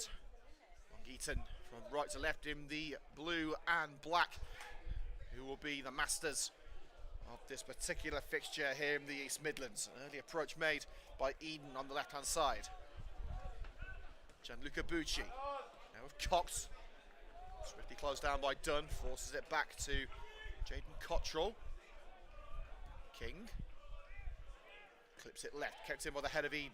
Long Eaton from right to left in the blue and black, who will be the masters of this particular fixture here in the East Midlands. An early approach made by Eden on the left-hand side. Gianluca Bucci, now with Cox. Swiftly closed down by Dunn, forces it back to Jaden Cottrell. King clips it left, kept in by the head of Eden.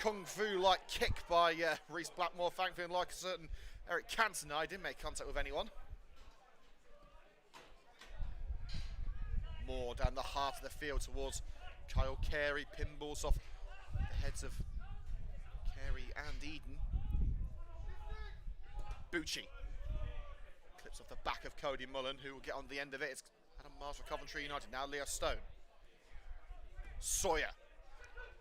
Kung Fu-like kick by Reece Blackmore, thankfully, like a certain Eric Cantona, he didn't make contact with anyone. More down the heart of the field towards Kyle Carey, pinballs off the heads of Carey and Eden. Bucci clips off the back of Cody Mullen, who will get on the end of it. It's Adam Mars for Coventry United, now Leo Stone. Sawyer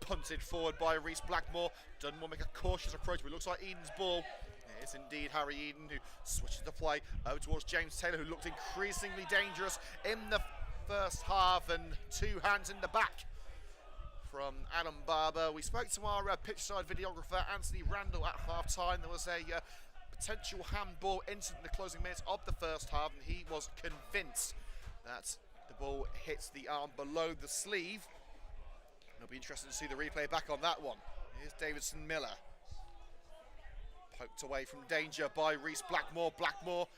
punted forward by Reece Blackmore. Dunn will make a cautious approach, but it looks like Eden's ball. It is indeed Harry Eden, who switches the play over towards James Taylor, who looked increasingly dangerous in the first half, and two hands in the back from Adam Barber. We spoke to our pitchside videographer Anthony Randall at half-time. There was a potential handball incident in the closing minutes of the first half, and he was convinced that the ball hits the arm below the sleeve. It'll be interesting to see the replay back on that one. Here's Davidson Miller. Poked away from danger by Reece Blackmore. Blackmore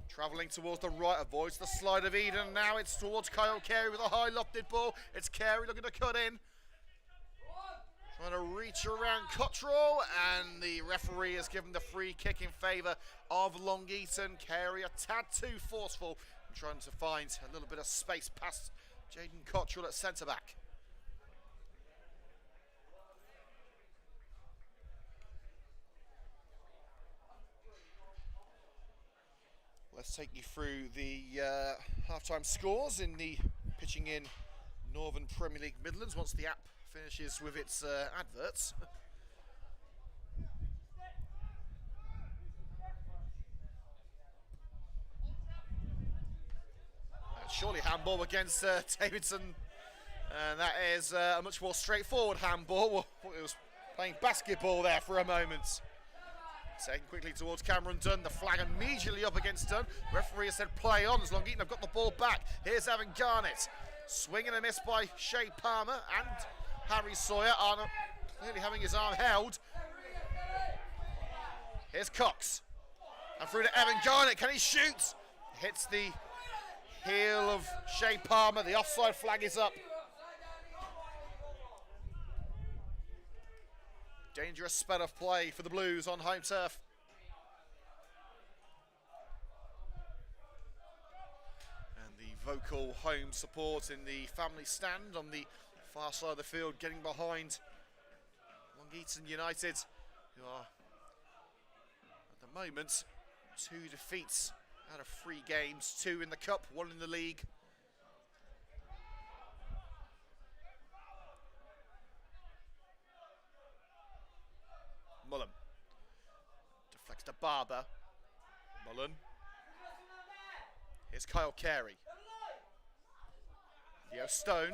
travelling towards the right, avoids the slide of Eden. Now it's towards Kyle Carey with a high lofted ball. It's Carey looking to cut in. Trying to reach around Cottrell, and the referee has given the free kick in favour of Long Eaton. Carey a tad too forceful, trying to find a little bit of space past Jaden Cottrell at centre-back. Let's take you through the half-time scores in the Pitching In Northern Premier League Midlands once the app finishes with its adverts. Surely handball against Davidson, and that is a much more straightforward handball. It was playing basketball there for a moment. Taken quickly towards Cameron Dunn, the flag immediately up against Dunn. Referee has said play on as Long Eaton have got the ball back. Here's Evan Garnett. Swing and a miss by Shea Palmer and Harry Sawyer. Arnold clearly having his arm held. Here's Cox. And through to Evan Garnett. Can he shoot? Hits the heel of Shea Palmer. The offside flag is up. Dangerous spell of play for the Blues on home turf. And the vocal home support in the family stand on the far side of the field, getting behind Long Eaton United, who are at the moment 2 defeats out of 3 games, 2 in the cup, 1 in the league. Mullen deflects to Barber. Mullen. Here's Kyle Carey. Leo Stone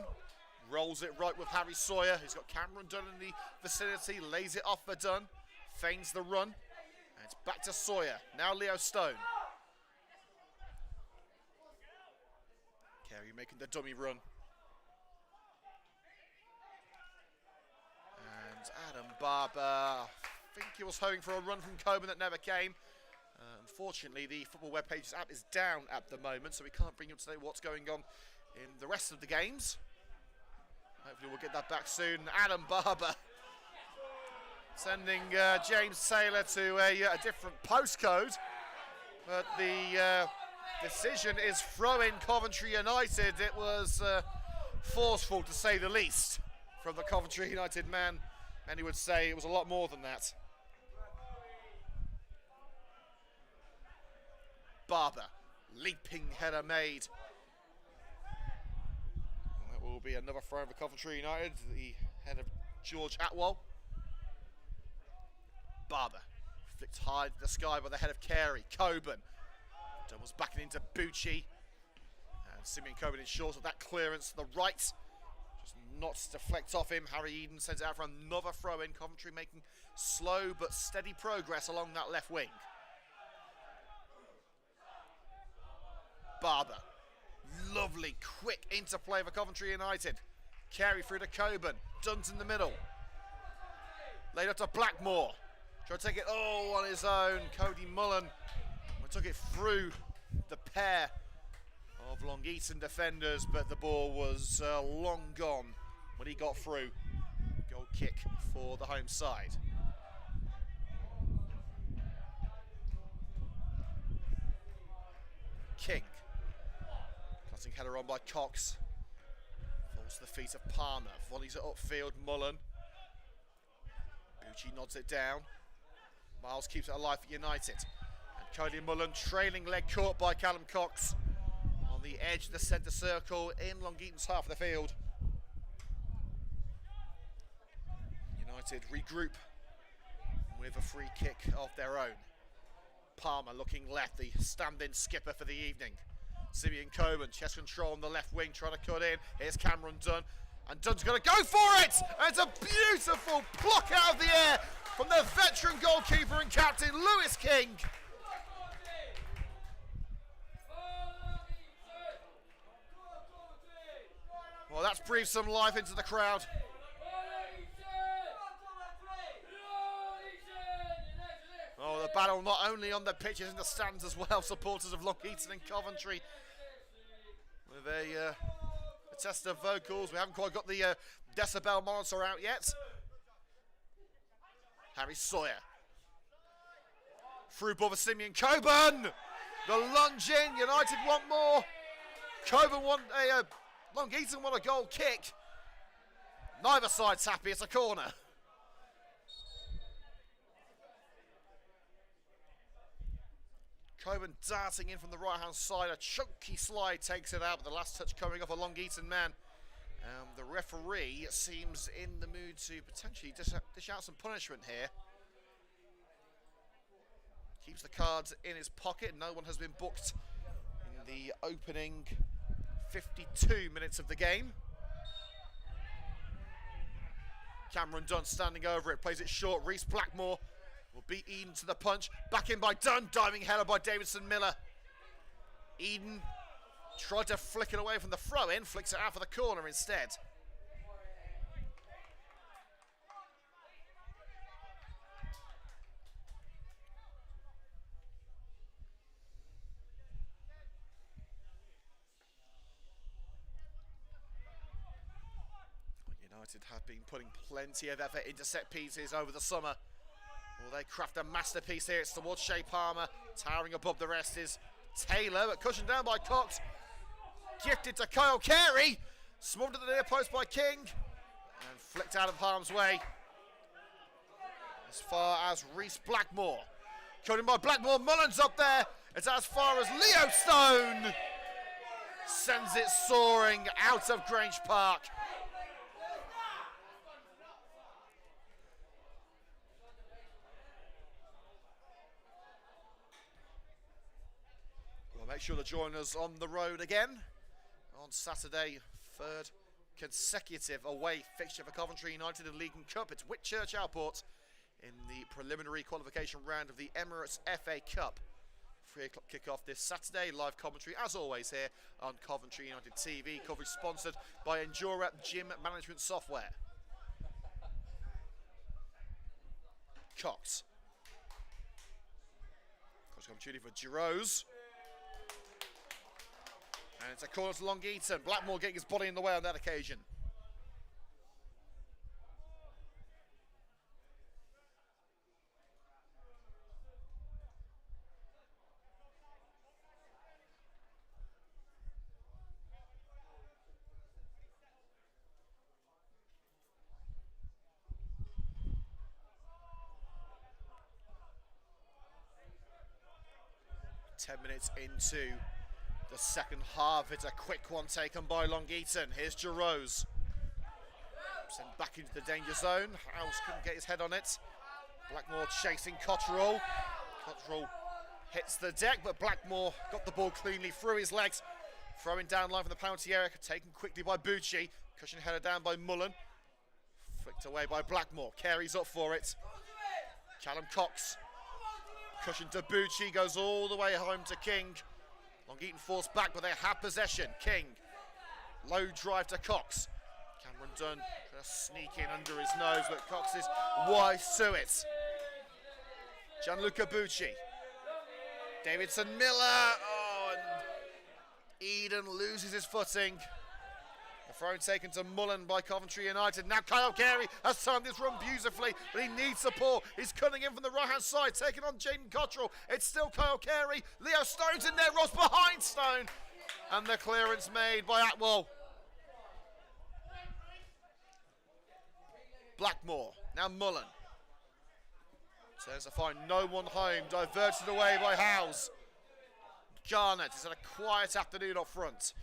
rolls it right with Harry Sawyer. He's got Cameron Dunn in the vicinity. Lays it off for Dunn. Feigns the run. And it's back to Sawyer. Now Leo Stone. Carey making the dummy run. And Adam Barber, I think he was hoping for a run from Coburn that never came. Unfortunately, the Football Web Pages app is down at the moment, so we can't bring you up to date what's going on in the rest of the games. Hopefully we'll get that back soon. Adam Barber sending James Taylor to a different postcode, but the decision is throw-in Coventry United. It was forceful, to say the least, from the Coventry United man. Many would say it was a lot more than that. Barber, leaping header made. And that will be another throw for Coventry United, the head of George Atwell. Barber, flicked high to the sky by the head of Carey. Coburn, doubles backing into Bucci. And Simeon Coburn ensures of that clearance to the right. Just not deflect off him. Harry Eden sends it out for another throw in. Coventry making slow but steady progress along that left wing. Barber, lovely, quick interplay for Coventry United. Carey through to Coburn, Dunn's in the middle. Laid up to Blackmore. Try to take it all on his own. Cody Mullen took it through the pair of Long Eaton defenders, but the ball was long gone when he got through. Goal kick for the home side. King. Cutting header on by Cox. Falls to the feet of Palmer. Volleys it upfield, Mullen. Bucci nods it down. Miles keeps it alive for United. And Cody Mullen trailing leg caught by Callum Cox on the edge of the centre circle in Long Eaton's half of the field. United regroup with a free kick of their own. Palmer looking left, the stand-in skipper for the evening. Simeon Coburn, chest control on the left wing, trying to cut in. Here's Cameron Dunn, and Dunn's going to go for it! And it's a beautiful pluck out of the air from the veteran goalkeeper and captain, Lewis King. Well, that's breathed some life into the crowd. Oh, the battle not only on the pitches, in the stands as well. Supporters of Long Eaton and Coventry with a test of vocals. We haven't quite got the decibel monitor out yet. Harry Sawyer. Through ball for Simeon Coburn. The lunge in. United want more. Coburn want a... Long Eaton want a goal kick. Neither side's happy. It's a corner. Coburn darting in from the right-hand side. A chunky slide takes it out, but the last touch coming off a Long Eaton man. The referee seems in the mood to potentially dish out some punishment here. Keeps the cards in his pocket. No one has been booked in the opening 52 minutes of the game. Cameron Dunn standing over it, plays it short. Reese Blackmore will beat Eden to the punch. Back in by Dunn, diving header by Davidson Miller. Eden tried to flick it away from the throw-in, flicks it out for the corner instead. United have been putting plenty of effort into set pieces over the summer. Well, they craft a masterpiece here. It's towards Shea Palmer. Towering above the rest is Taylor, but cushioned down by Cox. Gifted to Kyle Carey. Smothered at the near post by King. And flicked out of harm's way. As far as Reese Blackmore. Cut in by Blackmore. Mullen's up there. It's as far as Leo Stone. Sends it soaring out of Grange Park. Make sure to join us on the road again on Saturday. Third consecutive away fixture for Coventry United in League and Cup. It's Whitchurch Airport in the preliminary qualification round of the Emirates FA Cup. 3 o'clock kickoff this Saturday. Live commentary as always here on Coventry United TV. Coverage sponsored by Endura Gym Management Software. Cox. Cox opportunity for Giroux. And it's a corner to Long Eaton. Blackmore getting his body in the way on that occasion. 10 minutes into the second half. It's a quick one taken by Long Eaton. Here's Jarose. Sent back into the danger zone. House couldn't get his head on it. Blackmore chasing Cottrell. Cottrell hits the deck, but Blackmore got the ball cleanly through his legs. Throwing down line from the penalty area, taken quickly by Bucci. Cushion header down by Mullen. Flicked away by Blackmore. Carey's up for it. Callum Cox. Cushion to Bucci, goes all the way home to King. Long Eaton forced back, but they have possession. King. Low drive to Cox. Cameron Dunn trying to sneak in under his nose, but Cox is wise to it. Gianluca Bucci. Davidson Miller. Oh, and Eden loses his footing. The throw taken to Mullen by Coventry United. Now Kyle Carey has timed this run beautifully, but he needs support. He's cutting in from the right-hand side, taking on Jaden Cottrell. It's still Kyle Carey. Leo Stone's in there. Ross behind Stone. And the clearance made by Atwell. Blackmore. Now Mullen. Turns to find no one home. Diverted away by Howes. Garnett has had a quiet afternoon up front.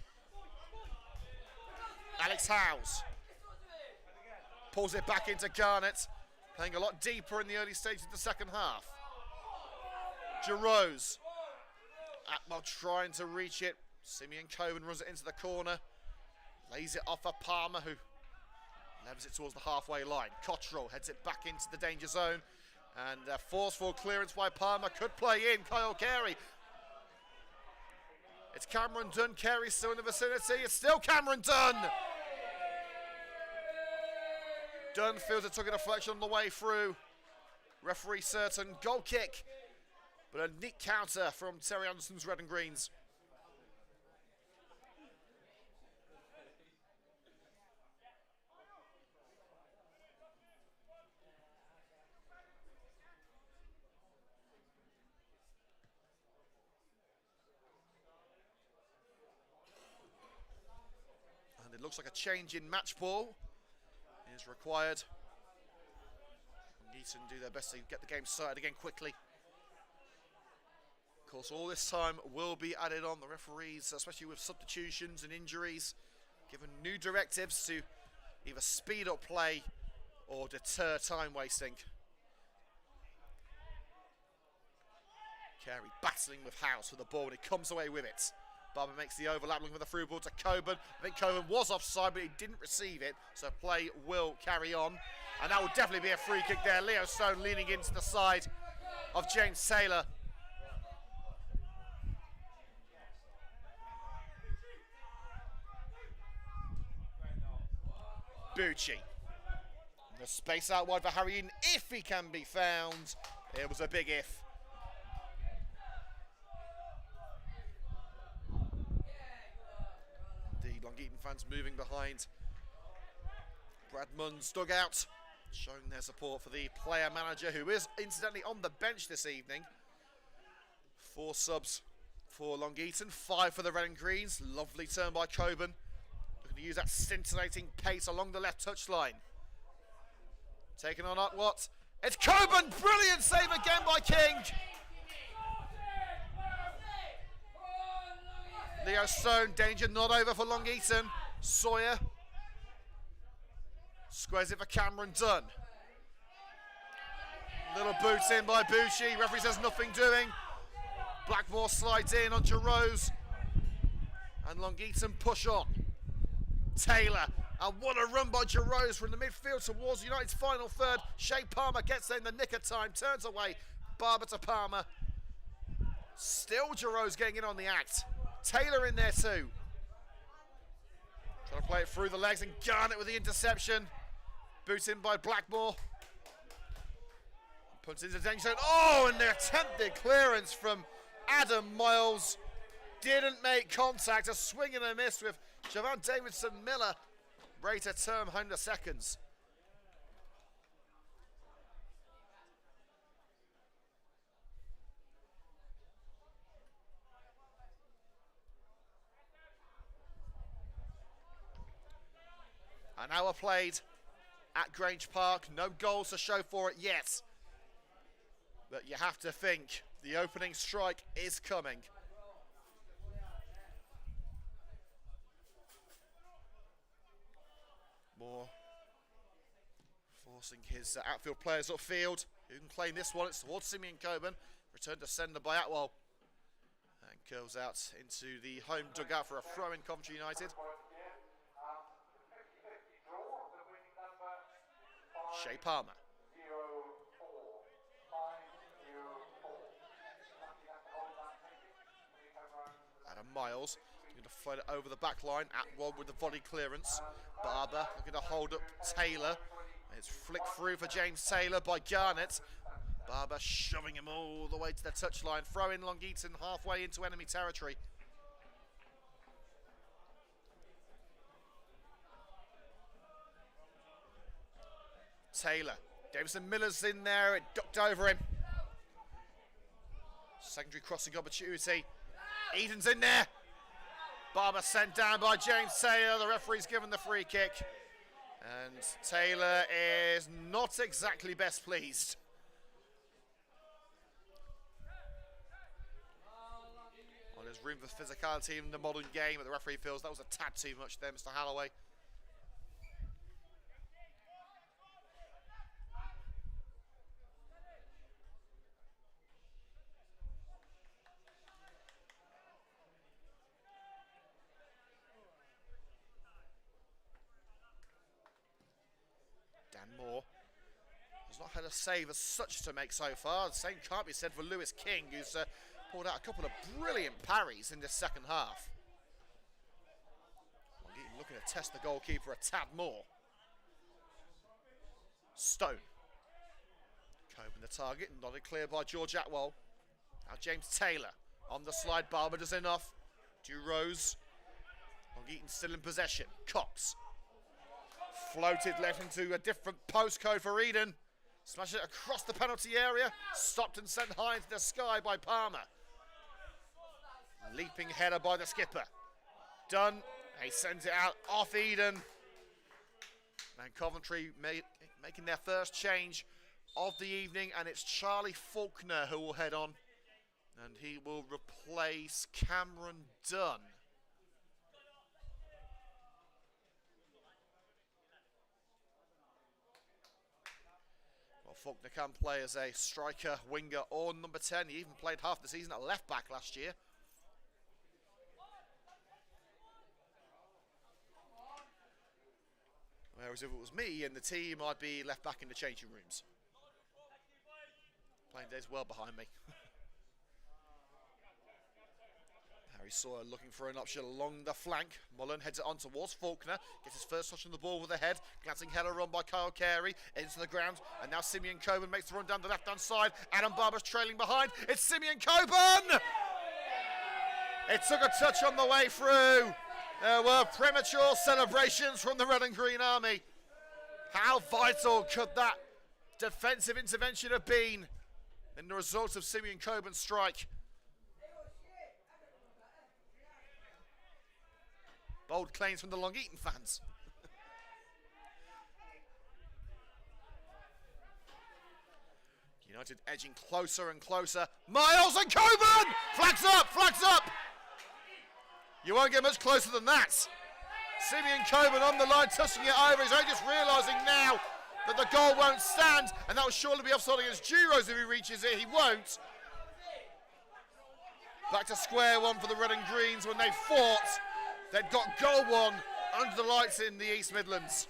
Alex Howes pulls it back into Garnett, playing a lot deeper in the early stages of the second half. Jarose. Atwell trying to reach it. Simeon Coben runs it into the corner. Lays it off for Palmer, who levels it towards the halfway line. Cottrell heads it back into the danger zone. And a forceful clearance by Palmer could play in. Kyle Carey. It's Cameron Dunn. Carey's still in the vicinity. It's still Cameron Dunn. Dunn feels it took a deflection on the way through. Referee certain. Goal kick. But a neat counter from Terry Anderson's Red and Greens. It looks like a change in match ball is required. Eaton do their best to get the game started again quickly. Of course, all this time will be added on. The referees, especially with substitutions and injuries, given new directives to either speed up play or deter time wasting. Carey battling with House with the ball and he comes away with it. Barber makes the overlap, looking for the through ball to Coben. I think Coben was offside, but he didn't receive it, so play will carry on. And that will definitely be a free kick there. Leo Stone leaning into the side of James Taylor. Bucci. The space out wide for Harry Eden, if he can be found. It was a big if. Long Eaton fans moving behind Brad Munn's dugout, showing their support for the player manager, who is incidentally on the bench this evening. 4 subs for Long Eaton, 5 for the Red and Greens. Lovely turn by Coben, looking to use that scintillating pace along the left touchline. Taking on Atwell. It's Coben, brilliant save again by King. Leo Stone, danger not over for Long Eaton. Sawyer squares it for Cameron Dunn. Little boots in by Bucci. Referee says nothing doing. Blackmore slides in on Jarose. And Long Eaton push on. Taylor. And what a run by Jarose from the midfield towards United's final third. Shea Palmer gets there in the nick of time. Turns away. Barber to Palmer. Still Jarose getting in on the act. Taylor in there too. Trying to play it through the legs and Garnett with the interception. Boot in by Blackmore. Puts into the danger zone. Oh, and the attempted clearance from Adam Miles. Didn't make contact. A swing and a miss with Javon Davidson Miller. Ready to turn home the seconds. An hour played at Grange Park. No goals to show for it yet. But you have to think the opening strike is coming. Moore forcing his outfield players upfield. Who can claim this one? It's towards Simeon Coburn. Return to sender by Atwell. And curls out into the home dugout for a throw in Coventry United. Shea Palmer. Adam Miles going to float it over the back line. Atwell with the volley clearance. Barber looking to hold up Taylor. It's flicked through for James Taylor by Garnett. Barber shoving him all the way to the touchline. Throw in Long Eaton halfway into enemy territory. Taylor. Davison Miller's in there. It ducked over him. Secondary crossing opportunity. Eden's in there. Barber sent down by James Taylor. The referee's given the free kick. And Taylor is not exactly best pleased. Well, there's room for physicality in the modern game, but the referee feels that was a tad too much there, Mr. Halloway. Moore has not had a save as such to make so far. The same can't be said for Lewis King, who's pulled out a couple of brilliant parries in this second half. Looking to test the goalkeeper a tad more. Stone. Coburn the target, nodded clear by George Atwell. Now James Taylor on the slide. Barber does enough. Rose. Long Eaton still in possession. Cox. Floated left into a different postcode for Eden. Smashed it across the penalty area. Stopped and sent high into the sky by Palmer. Leaping header by the skipper. Done. He sends it out off Eden. And Coventry making their first change of the evening. And it's Charlie Faulkner who will head on. And he will replace Cameron Dunn. Faulkner can play as a striker, winger or number 10. He even played half the season at left back last year. Whereas if it was me and the team, I'd be left back in the changing rooms. Playing days well behind me. Harry Sawyer looking for an option along the flank. Mullen heads it on towards Faulkner. Gets his first touch on the ball with the head. Glancing header run by Kyle Carey. Into the ground. And now Simeon Coburn makes the run down the left-hand side. Adam Barber's trailing behind. It's Simeon Coburn! It took a touch on the way through. There were premature celebrations from the Red and Green Army. How vital could that defensive intervention have been in the result of Simeon Coburn's strike? Bold claims from the Long Eaton fans. United edging closer and closer. Miles and Coburn! Flags up, flags up! You won't get much closer than that. Simeon Coburn on the line, touching it over. He's only just realising now that the goal won't stand, and that will surely be offside against Giroux if he reaches it. He won't. Back to square one for the Red and Greens when they fought. They'd got goal one under the lights in the East Midlands.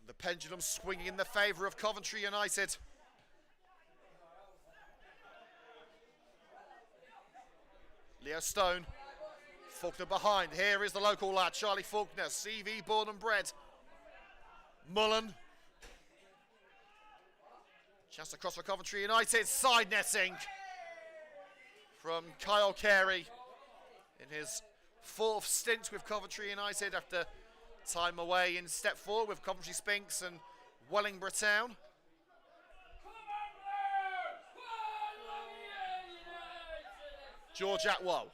The pendulum swinging in the favour of Coventry United. Leo Stone. Faulkner behind. Here is the local lad, Charlie Faulkner, CV born and bred. Mullen. Chance to cross for Coventry United. Side netting from Kyle Carey in his fourth stint with Coventry United after time away in step 4 with Coventry Spinks and Wellingborough Town. George Atwell.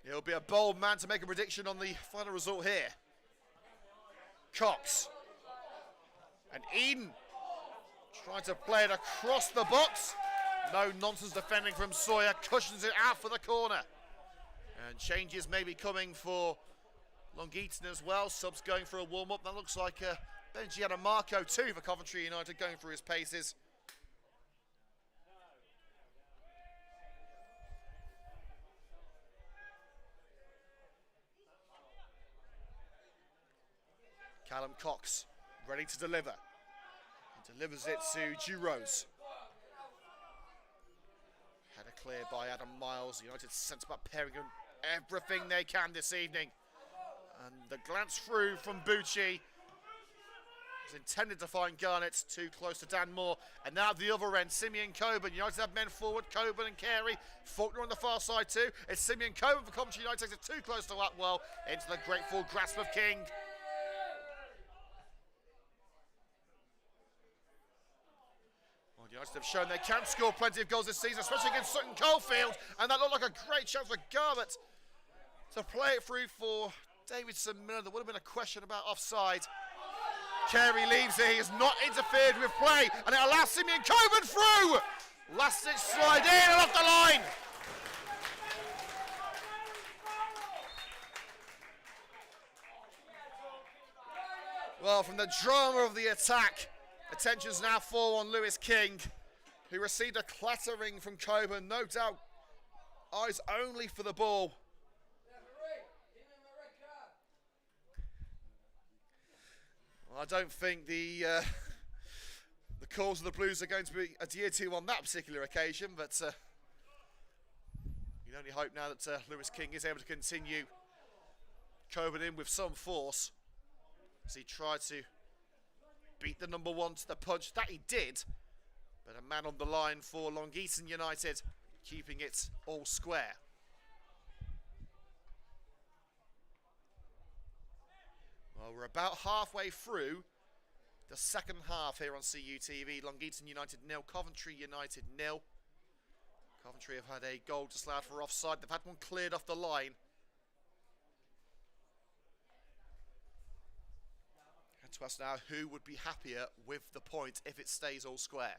He'll be a bold man to make a prediction on the final result here. Cox. And Eden trying to play it across the box. No nonsense defending from Sawyer. Cushions it out for the corner. And changes may be coming for Long Eaton as well. Subs going for a warm-up. That looks like Benjiana Marco too for Coventry United going through his paces. Callum Cox ready to deliver. He delivers it to Giroux. Header clear by Adam Miles. United centre-back pairing everything they can this evening. And the glance through from Bucci is intended to find Garnett, too close to Dan Moore. And now at the other end, Simeon Coburn. United have men forward, Coburn and Carey. Faulkner on the far side too. It's Simeon Coburn for Coventry United, takes it too close to Atwell, into the grateful grasp of King. Well, United have shown they can score plenty of goals this season, especially against Sutton Coldfield. And that looked like a great chance for Garnett to play it through for Davidson Miller. There would have been a question about offside. Carey leaves it. He has not interfered with play, and it allows Simeon Coburn through. Last ditch slide in and off the line. Well, from the drama of the attack, attention's now fall on Lewis King, who received a clattering from Coburn. No doubt, eyes only for the ball. I don't think the calls of the Blues are going to be adhered to on that particular occasion, but you can only hope now that Lewis King is able to continue Coburn in with some force as he tried to beat the number one to the punch. That he did, but a man on the line for Long Eaton United, keeping it all square. Well, we're about halfway through the second half here on CUTV. Long Eaton United 0, Coventry United 0. Coventry have had a goal disallowed for offside. They've had one cleared off the line. And to us now, who would be happier with the point if it stays all square?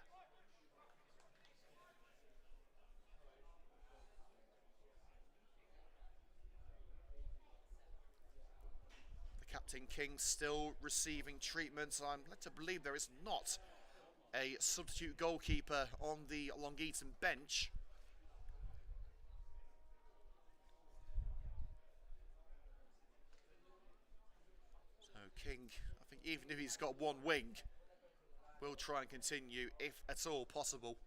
Captain King still receiving treatment. I'm led to believe there is not a substitute goalkeeper on the Long Eaton bench. So King, I think even if he's got one wing, will try and continue if at all possible.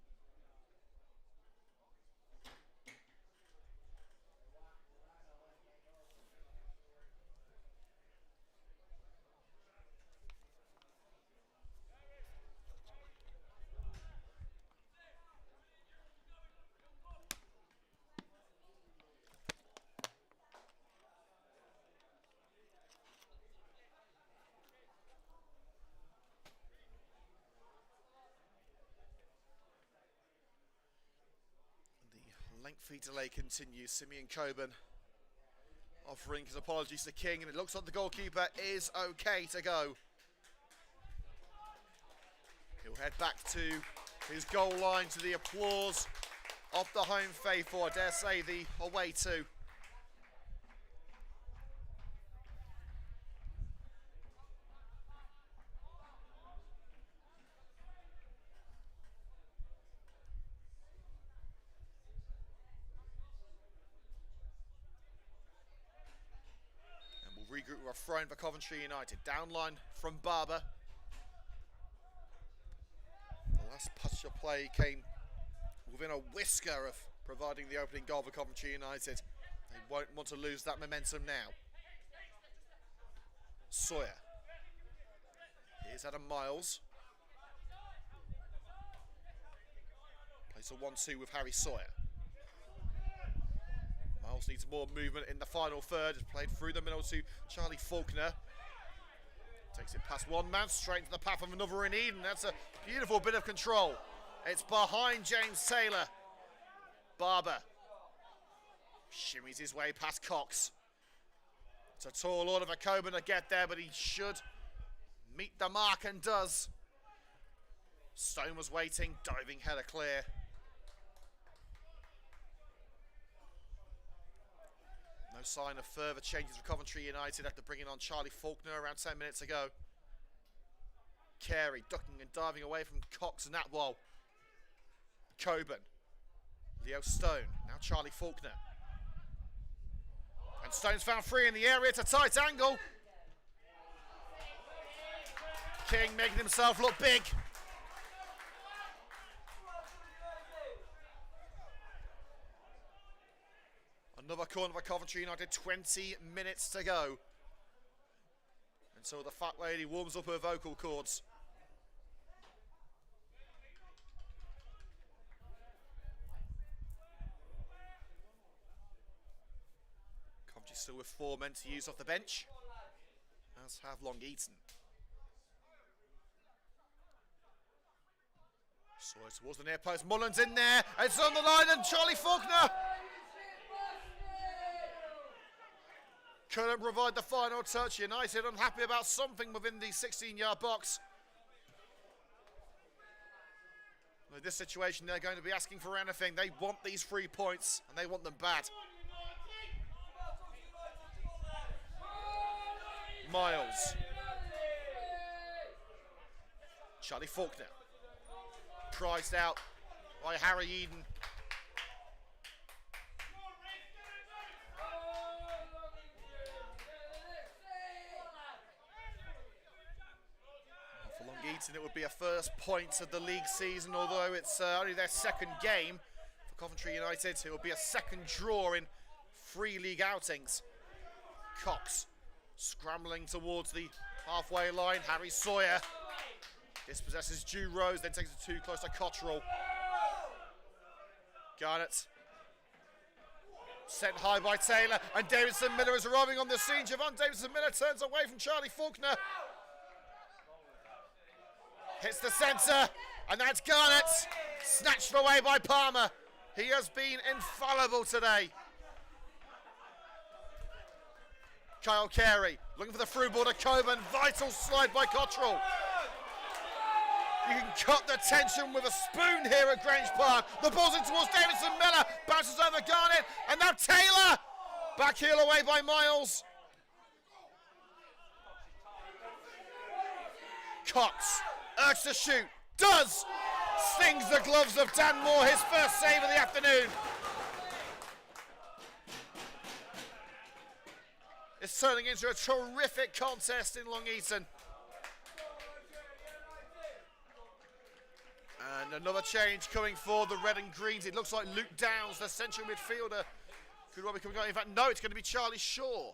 Lengthy delay continues. Simeon Coburn offering his apologies to King, and it looks like the goalkeeper is okay to go. He'll head back to his goal line to the applause of the home faithful, I dare say the away too. Regroup with a throw in for Coventry United. Downline from Barber. The last touch of play came within a whisker of providing the opening goal for Coventry United. They won't want to lose that momentum now. Sawyer. Here's Adam Miles. Plays a 1-2 with Harry Sawyer. Miles needs more movement in the final third. It's played through the middle to Charlie Faulkner. Takes it past one man, straight into the path of another in Eden. That's a beautiful bit of control. It's behind James Taylor. Barber shimmies his way past Cox. It's a tall order for Coburn to get there, but he should meet the mark and does. Stone was waiting, diving header clear. No sign of further changes for Coventry United after bringing on Charlie Faulkner around 10 minutes ago. Carey ducking and diving away from Cox and Atwell. Coburn. Leo Stone. Now Charlie Faulkner. And Stone's found free in the area. It's a tight angle. King making himself look big. Another corner for Coventry United, 20 minutes to go. Until the fat lady warms up her vocal cords. Coventry still with 4 men to use off the bench, as have Long Eaton. So towards the near post, Mullins in there, it's on the line and Charlie Faulkner couldn't provide the final touch. United unhappy about something within the 16-yard box. In this situation, they're going to be asking for anything. They want these 3 points, and they want them bad. Miles. Charlie Faulkner. Priced out by Harry Eden. For Long Eaton, it would be a first point of the league season, although it's only their second game. For Coventry United, it will be a second draw in 3 league outings. Cox scrambling towards the halfway line. Harry Sawyer dispossesses Drew Rose, then takes it too close to Cottrell. Garnett sent high by Taylor, and Davidson Miller is arriving on the scene. Javon Davidson Miller turns away from Charlie Faulkner. Hits the centre, and that's Garnett. Snatched away by Palmer. He has been infallible today. Kyle Carey looking for the through ball to Coburn. Vital slide by Cottrell. You can cut the tension with a spoon here at Grange Park. The ball's in towards Davidson Miller. Bounces over Garnett. And now Taylor. Back heel away by Miles. Cox urged to shoot. Does. Stings the gloves of Dan Moore. His first save of the afternoon. It's turning into a terrific contest in Long Eaton. And another change coming for the red and greens. It looks like Luke Downs, the central midfielder, could well be coming on. In fact, no, it's going to be Charlie Shaw.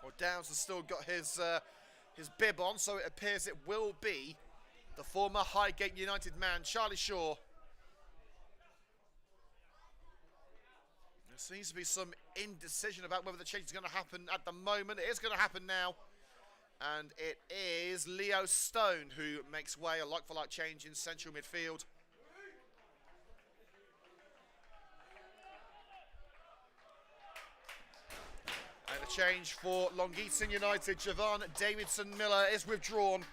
Well, Downs has still got his bib on, so it appears it will be the former Highgate United man, Charlie Shaw. There seems to be some indecision about whether the change is going to happen at the moment. It is going to happen now. And it is Leo Stone who makes way, a like-for-like change in central midfield. And a change for Long Eaton United. Javon Davidson Miller is withdrawn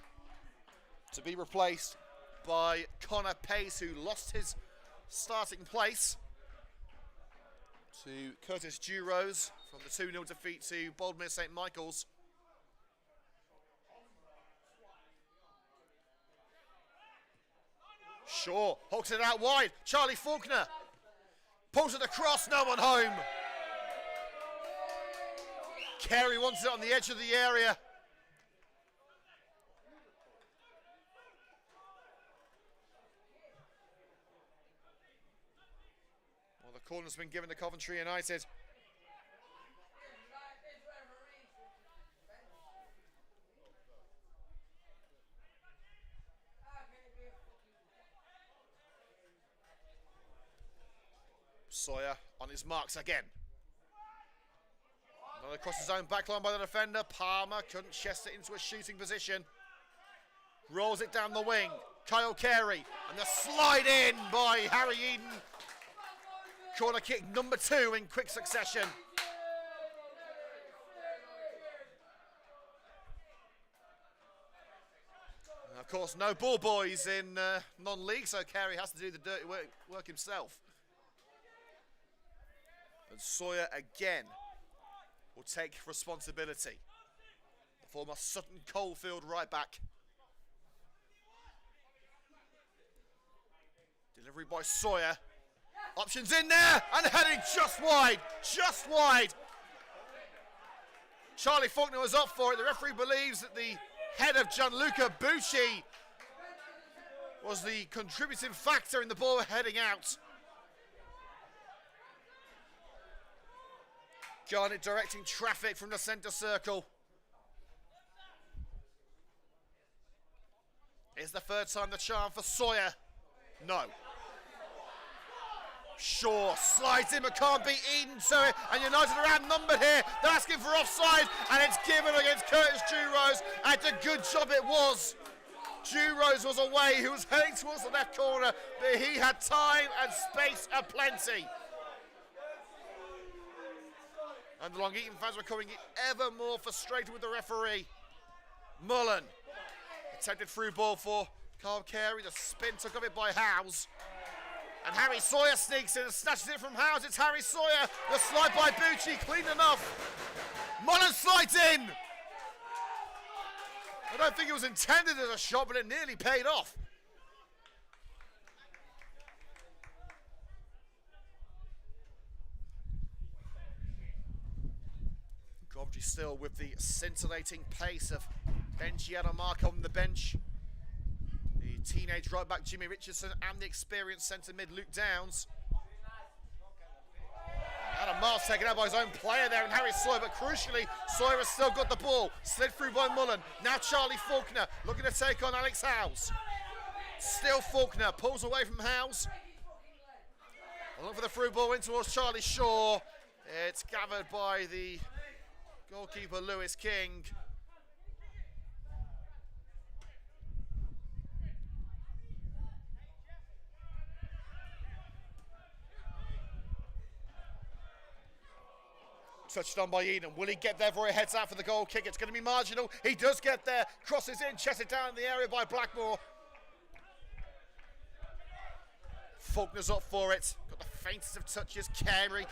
to be replaced by Connor Pace, who lost his starting place to Curtis Dewrose from the 2-0 defeat to Boldmere St Michael's. Shaw hooks it out wide. Charlie Faulkner pulls it across. No one home. Carey wants it on the edge of the area. Well, the corner's been given to Coventry United. Sawyer on his marks again. Another across his own backline by the defender. Palmer couldn't chest it into a shooting position. Rolls it down the wing. Kyle Carey. And the slide in by Harry Eden. Corner kick number 2 in quick succession. Of course, no ball boys in non-league, so Carey has to do the dirty work himself. And Sawyer again will take responsibility. The former Sutton Coldfield right back. Delivery by Sawyer. Options in there, and heading just wide, just wide. Charlie Faulkner was up for it. The referee believes that the head of Gianluca Bucci was the contributing factor in the ball heading out. Garnett directing traffic from the centre circle. Is the third time the charm for Sawyer? No. Shaw slides in but can't beat Eaton to it, and United are outnumbered here. They're asking for offside, and it's given against Curtis Dewrose, and a good job it was. Dewrose was away, he was heading towards the left corner, but he had time and space aplenty. And the Long Eaton fans were coming ever more frustrated with the referee. Mullen, attempted through ball for Carl Carey, the spin took of it by Howes. And Harry Sawyer sneaks in and snatches it from Howes. It's Harry Sawyer. The slide by Bucci, clean enough. Mullen slides in. I don't think it was intended as a shot, but it nearly paid off. Coventry still with the scintillating pace of Benji Adamark on the bench. The teenage right back Jimmy Richardson and the experienced centre mid Luke Downs. Adam Miles taken out by his own player there and Harry Sawyer, but crucially Sawyer has still got the ball. Slid through by Mullen. Now Charlie Faulkner looking to take on Alex Howes. Still Faulkner pulls away from Howes. Look for the through ball in towards Charlie Shaw. It's gathered by the goalkeeper Lewis King. Touched on by Eden. Will he get there before he heads out for the goal kick? It's going to be marginal. He does get there. Crosses in, chested down in the area by Blackmore. Faulkner's up for it. Got the faintest of touches. Carey.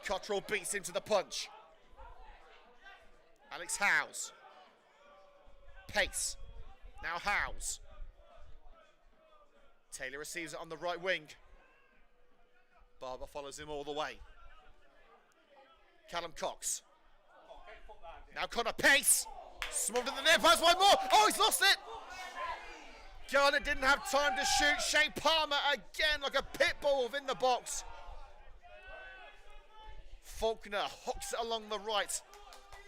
Cottrell beats him to the punch. Alex Howes. Pace. Now Howes. Taylor receives it on the right wing. Barber follows him all the way. Callum Cox. Now Connor Pace. Smothered in the near post by Moore. Oh, he's lost it. Garner didn't have time to shoot. Shane Palmer again like a pit bull within the box. Faulkner hooks it along the right,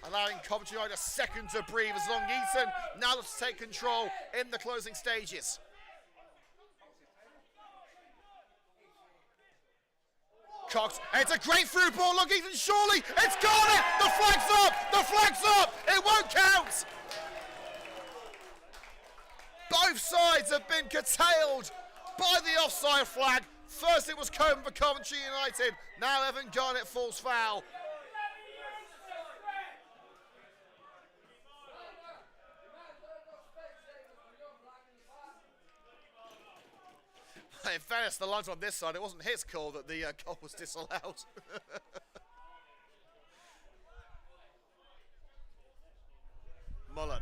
allowing Coventry United a second to breathe as Long Eaton now looks to take control in the closing stages. Cox, it's a great through ball, Long Eaton surely, it's Garner, the flag's up, it won't count! Both sides have been curtailed by the offside flag. First it was Coburn for Coventry United, now Evan Garnett falls foul. In fairness, the lines on this side, it wasn't his call that the goal was disallowed. Mullen.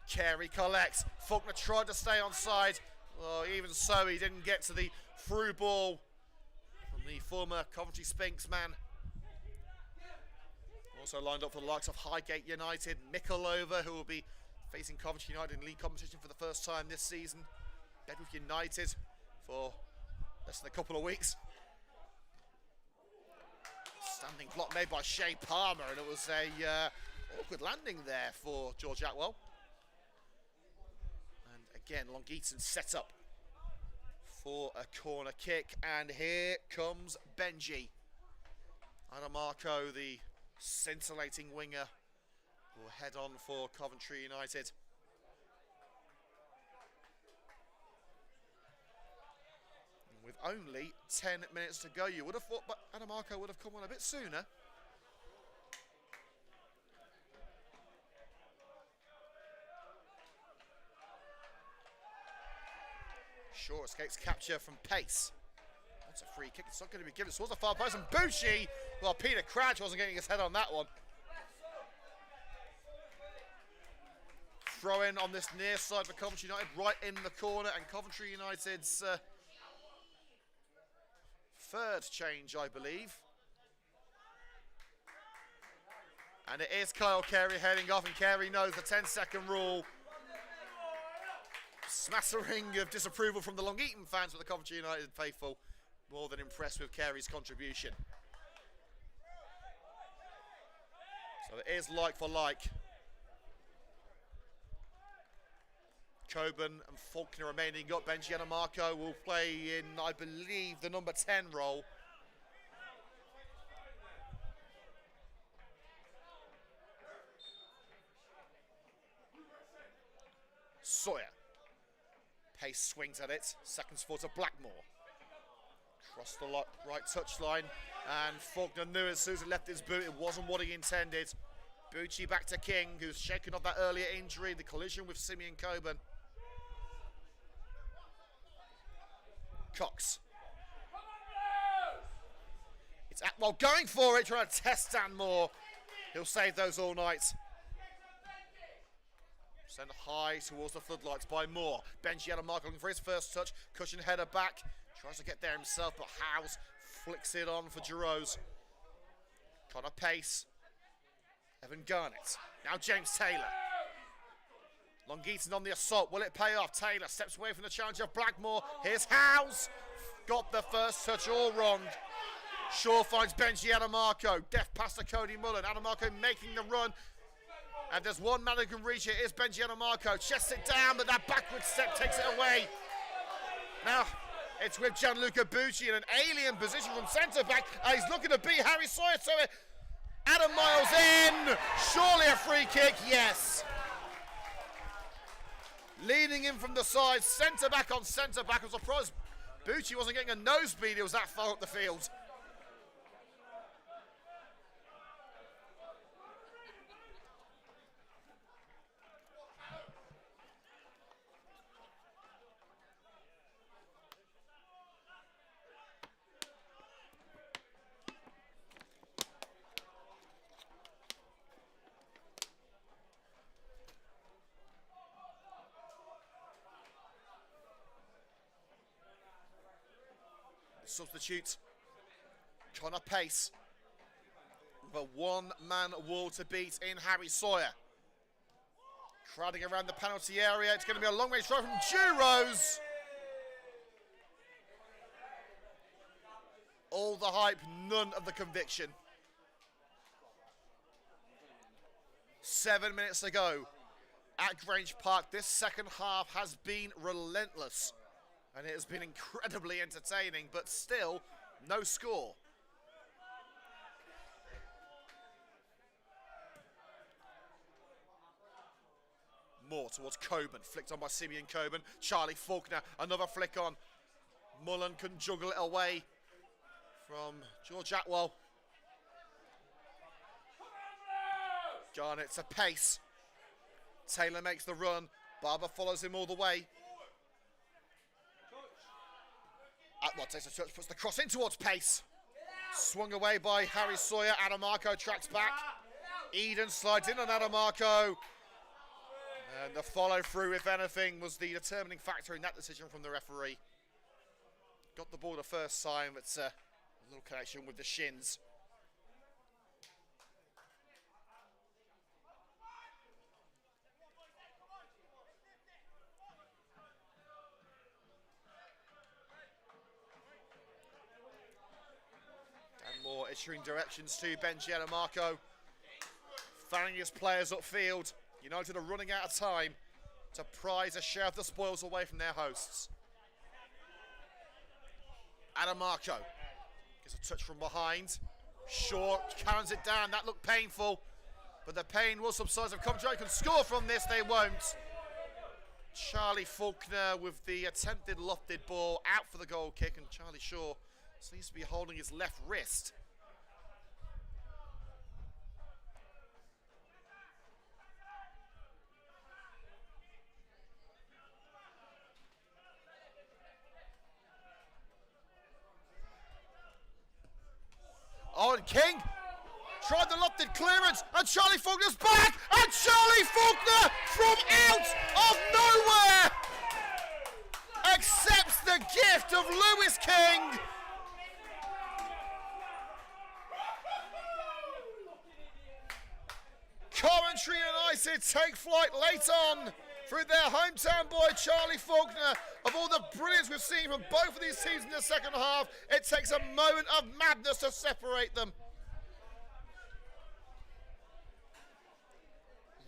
Carey collects. Faulkner tried to stay onside. Well, even so, he didn't get to the through ball from the former Coventry Spinks man. Also lined up for the likes of Highgate United, Michelova, who will be facing Coventry United in league competition for the first time this season. Bedworth United for less than a couple of weeks. Standing block made by Shea Palmer, and it was a awkward landing there for George Atwell. And again, Long Eaton set up for a corner kick, and here comes Benji. Adamarco, the scintillating winger, will head on for Coventry United. With only 10 minutes to go, you would have thought but Adamarco would have come on a bit sooner. Shaw escapes capture from pace. That's a free kick. It's not going to be given towards the far post. And Bucci, well, Peter Crouch wasn't getting his head on that one. Throw in on this near side for Coventry United, right in the corner, and Coventry United's third change, I believe. And it is Kyle Carey heading off, and Carey knows the 10-second rule. Smattering of disapproval from the Long Eaton fans, but the Coventry United faithful more than impressed with Carey's contribution. So it is like for like. Coburn and Faulkner remaining up. Ben Gianmarco will play in, I believe, the number 10 role. Sawyer. Pace swings at it. Seconds forward to Blackmore. Cross the right touchline. And Faulkner knew as soon as he left his boot, it wasn't what he intended. Bucci back to King, who's shaken off that earlier injury, the collision with Simeon Coburn. Cox. It's Atwell going for it, trying to test Dan Moore. He'll save those all night. Sent high towards the floodlights by Moore. Ben Gianmarco looking for his first touch. Cushion header back. Tries to get there himself, but Howes flicks it on for Giroux. Connor Pace. Evan Garnett. Now James Taylor. Long Eaton on the assault. Will it pay off? Taylor steps away from the challenge of Blackmore. Here's Howes. Got the first touch all wrong. Shaw finds Benji Adamarco. Deft pass to Cody Mullen. Adamarco making the run. And there's one man who can reach it. Is Benji Adamarco. Chests it down, but that backward step takes it away. Now it's with Gianluca Bucci in an alien position from centre-back. He's looking to beat Harry Sawyer to it. Adam Miles in. Surely a free kick. Yes. Leaning in from the side, centre-back on centre-back. I'm surprised Bucci wasn't getting a nosebleed. He was that far up the field. Substitute Connor Pace with a one-man wall to beat in Harry Sawyer. Crowding around the penalty area. It's going to be a long-range throw from Giroux. All the hype, none of the conviction. 7 minutes to go at Grange Park. This second half has been relentless. And it has been incredibly entertaining, but still, no score. More towards Coburn, flicked on by Simeon Coburn. Charlie Faulkner, another flick on. Mullen can juggle it away from George Atwell. Garnett to Pace. Taylor makes the run. Barber follows him all the way. Atwell takes a touch, puts the cross in towards Pace. Swung away by Harry Sawyer. Adamarco tracks back. Eden slides in on Adamarco. And the follow through, if anything, was the determining factor in that decision from the referee. Got the ball the first time, but a little connection with the shins. Moore issuing directions to Ben Gianmarco, fanning his players upfield. United are running out of time to prize a share of the spoils away from their hosts. Adamarco gets a touch from behind. Shaw cannons it down. That looked painful, but the pain will subside. If Coventry can score from this, they won't. Charlie Faulkner with the attempted lofted ball out for the goal kick, and Charlie Shaw seems to be holding his left wrist. King tried the lofted clearance, and Charlie Faulkner's back, and Charlie Faulkner from out of nowhere accepts the gift of Lewis King. Coventry United take flight late on through their hometown boy Charlie Faulkner. Of all the brilliance we've seen from both of these teams in the second half, it takes a moment of madness to separate them.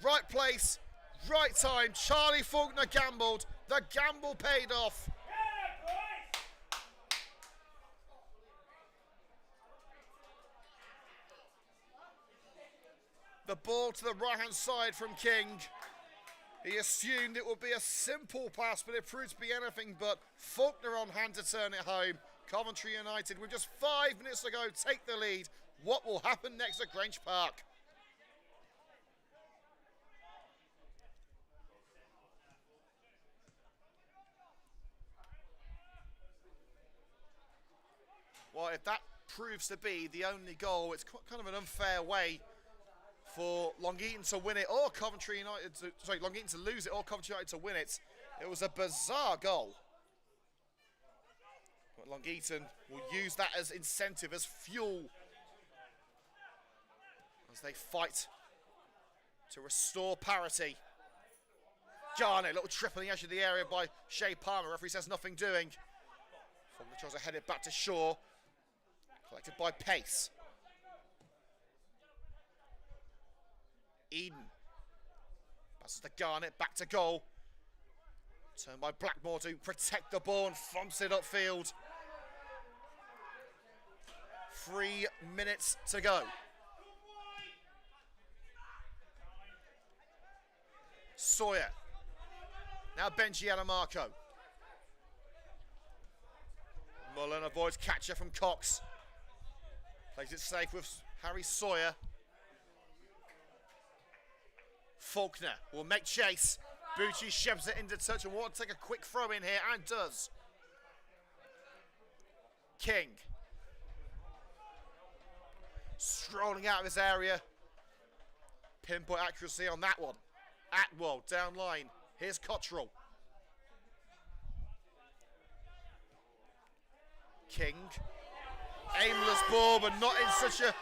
Right place, right time. Charlie Faulkner gambled. The gamble paid off. The ball to the right-hand side from King. He assumed it would be a simple pass, but it proved to be anything but. Faulkner on hand to turn it home. Coventry United, with just 5 minutes to go, take the lead. What will happen next at Grange Park? Well, if that proves to be the only goal, it's kind of an unfair way for Long Eaton to win it, or Coventry United to, Long Eaton to lose it, or Coventry United to win it. It was a bizarre goal. But Long Eaton will use that as incentive, as fuel, as they fight to restore parity. Garnett, little trip on the edge of the area by Shea Palmer. Referee says nothing doing. Faulkner tries to head it back to Shaw. Collected by Pace. Eden. Passes to Garnett, back to goal. Turned by Blackmore to protect the ball and thumps it upfield. 3 minutes to go. Sawyer. Now Benji Adamarco. Mullen avoids catcher from Cox. Plays it safe with Harry Sawyer. Faulkner will make chase. Bucci shoves it into touch and wants to take a quick throw in here, and does. King. Strolling out of his area. Pinpoint accuracy on that one. Atwell down line. Here's Cottrell. King. Aimless ball, but not in such a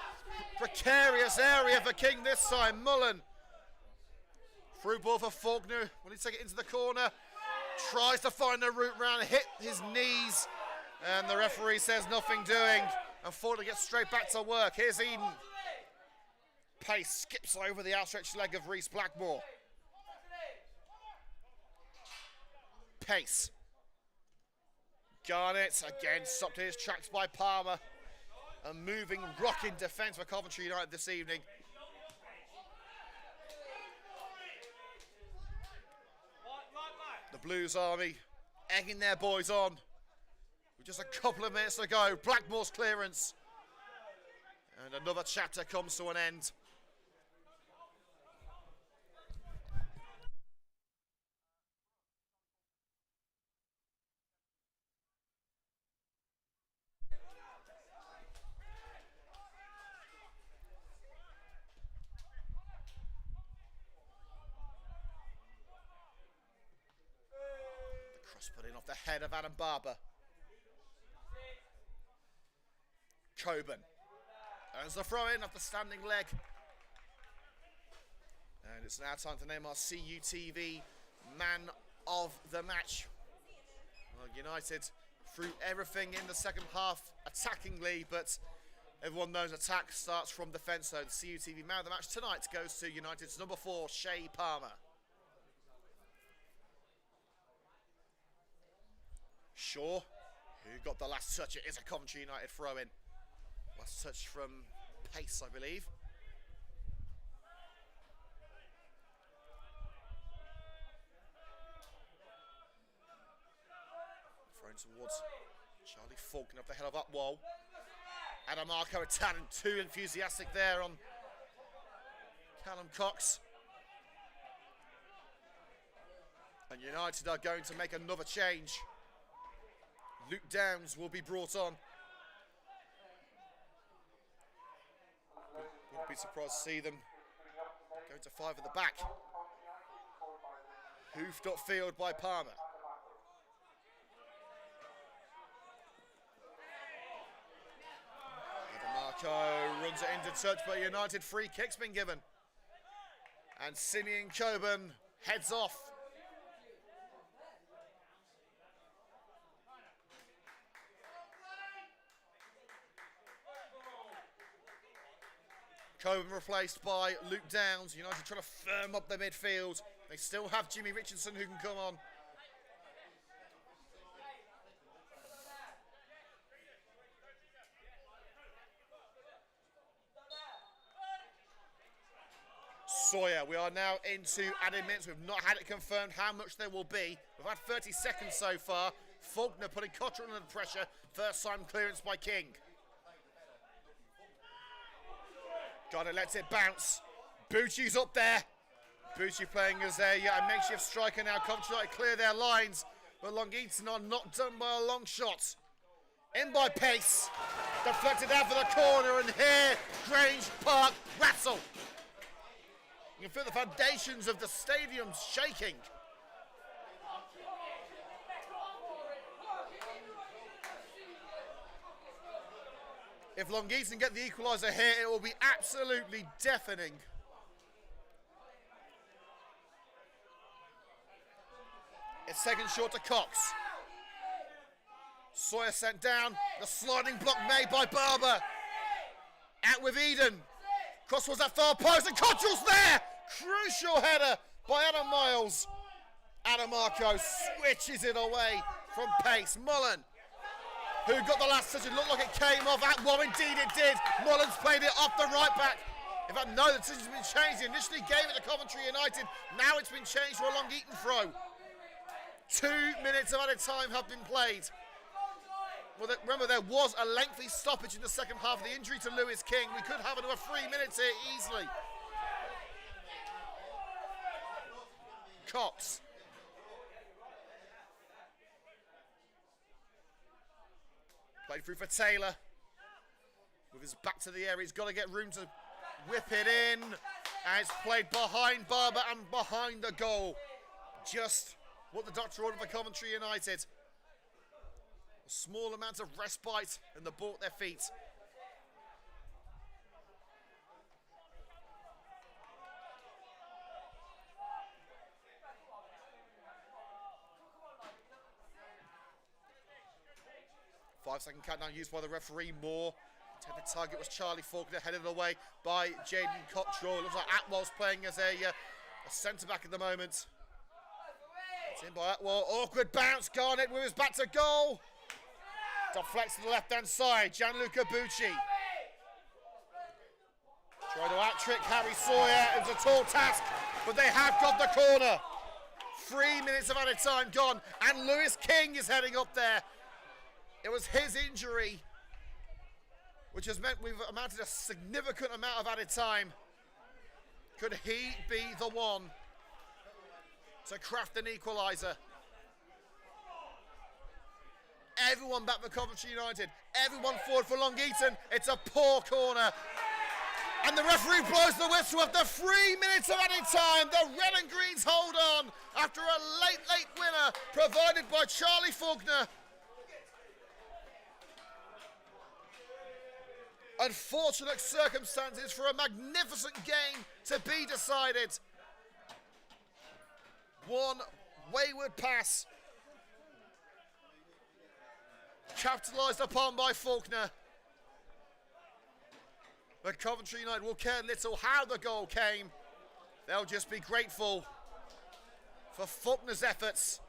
precarious area for King this time. Mullen. Through ball for Faulkner. Will he take it into the corner? Tries to find a route round, hit his knees, and the referee says nothing doing. And Faulkner gets straight back to work. Here's Eden. Pace skips over the outstretched leg of Reese Blackmore. Pace. Garnett again stopped in his tracks by Palmer. A moving, rocking defence for Coventry United this evening. The Blues Army egging their boys on with just a couple of minutes to go. Blackmore's clearance. And another chapter comes to an end. Put in off the head of Adam Barber. Coburn earns the throw in off the standing leg. And it's now time to name our CUTV man of the match. Well, United threw everything in the second half attackingly, but everyone knows attack starts from defence. So the CUTV man of the match tonight goes to United's number 4, Shea Palmer. Shaw, who got the last touch. It is a Coventry United throw-in. Last touch from Pace, I believe. Thrown towards Charlie Faulkner up the head of Upwall. Adamarco Italian, too enthusiastic there on Callum Cox. And United are going to make another change. Luke Downs will be brought on. Wouldn't be surprised to see them going to 5 at the back. Hoofed up field by Palmer. Marco runs it into touch, but United free kick's been given. And Simeon Coburn heads off. Coburn replaced by Luke Downs. United trying to firm up the midfield. They still have Jimmy Richardson who can come on. Sawyer, we are now into added minutes. We've not had it confirmed how much there will be. We've had 30 seconds so far. Faulkner putting Cottrell under pressure. First time clearance by King. Got it, lets it bounce. Bucci's up there. Bucci playing as a makeshift striker now. Coventry like clear their lines, but Long Eaton are not done by a long shot. In by Pace. Deflected out for the corner, and here, Grange Park wrestle. You can feel the foundations of the stadium shaking. If Long Eaton get the equaliser here, it will be absolutely deafening. It's second short to Cox. Sawyer sent down. The sliding block made by Barber. Out with Eden. Cross was that far post, and Cottrell's there! Crucial header by Adam Miles. Adam Marco switches it away from Pace. Mullen, who got the last touch, it looked like it came off. Well, indeed it did. Mullen's played it off the right back. In fact, no, the decision's been changed. He initially gave it to Coventry United. Now it's been changed to a Long Eaton throw. 2 minutes of added time have been played. Well, remember, there was a lengthy stoppage in the second half of the injury to Lewis King. We could have another 3 minutes here easily. Cox. Played through for Taylor. With his back to the area, he's got to get room to whip it in. And it's played behind Barber and behind the goal. Just what the doctor ordered for Coventry United. A small amount of respite and the ball at their feet. Five-second countdown used by the referee. Moore. Intended target was Charlie Faulkner, headed away by Jaden Cottrell. Looks like Atwell's playing as a centre-back at the moment. It's in by Atwell. Awkward bounce. Garnett with his back to goal. Deflects to the left-hand side. Gianluca Bucci. Trying to out-trick Harry Sawyer. It was a tall task, but they have got the corner. 3 minutes of added time gone, and Lewis King is heading up there. It was his injury, which has meant we've amounted a significant amount of added time. Could he be the one to craft an equaliser? Everyone back for Coventry United. Everyone forward for Long Eaton. It's a poor corner. And the referee blows the whistle after 3 minutes of added time. The red and greens hold on after a late winner provided by Charlie Faulkner. Unfortunate circumstances for a magnificent game to be decided. One wayward pass, capitalised upon by Faulkner. But Coventry United will care little how the goal came. They'll just be grateful for Faulkner's efforts,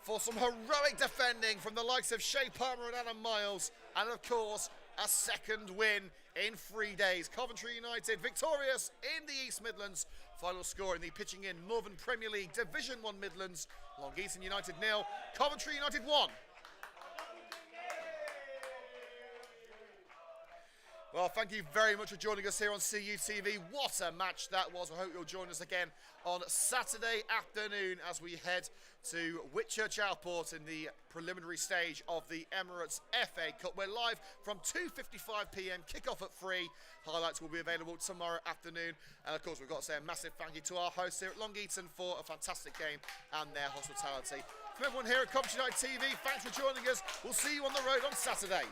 for some heroic defending from the likes of Shea Palmer and Adam Miles, and of course, a second win in 3 days. Coventry United victorious in the East Midlands. Final score in the Pitching In Northern Premier League Division 1 Midlands. Long Eaton United 0, Coventry United 1. Well, thank you very much for joining us here on CUTV. What a match that was. I hope you'll join us again on Saturday afternoon as we head to Whitchurch Airport in the preliminary stage of the Emirates FA Cup. We're live from 2:55 p.m, kick-off at 3. Highlights will be available tomorrow afternoon. And of course, we've got to say a massive thank you to our hosts here at Long Eaton for a fantastic game and their hospitality. From everyone here at Coventry United TV, thanks for joining us. We'll see you on the road on Saturday.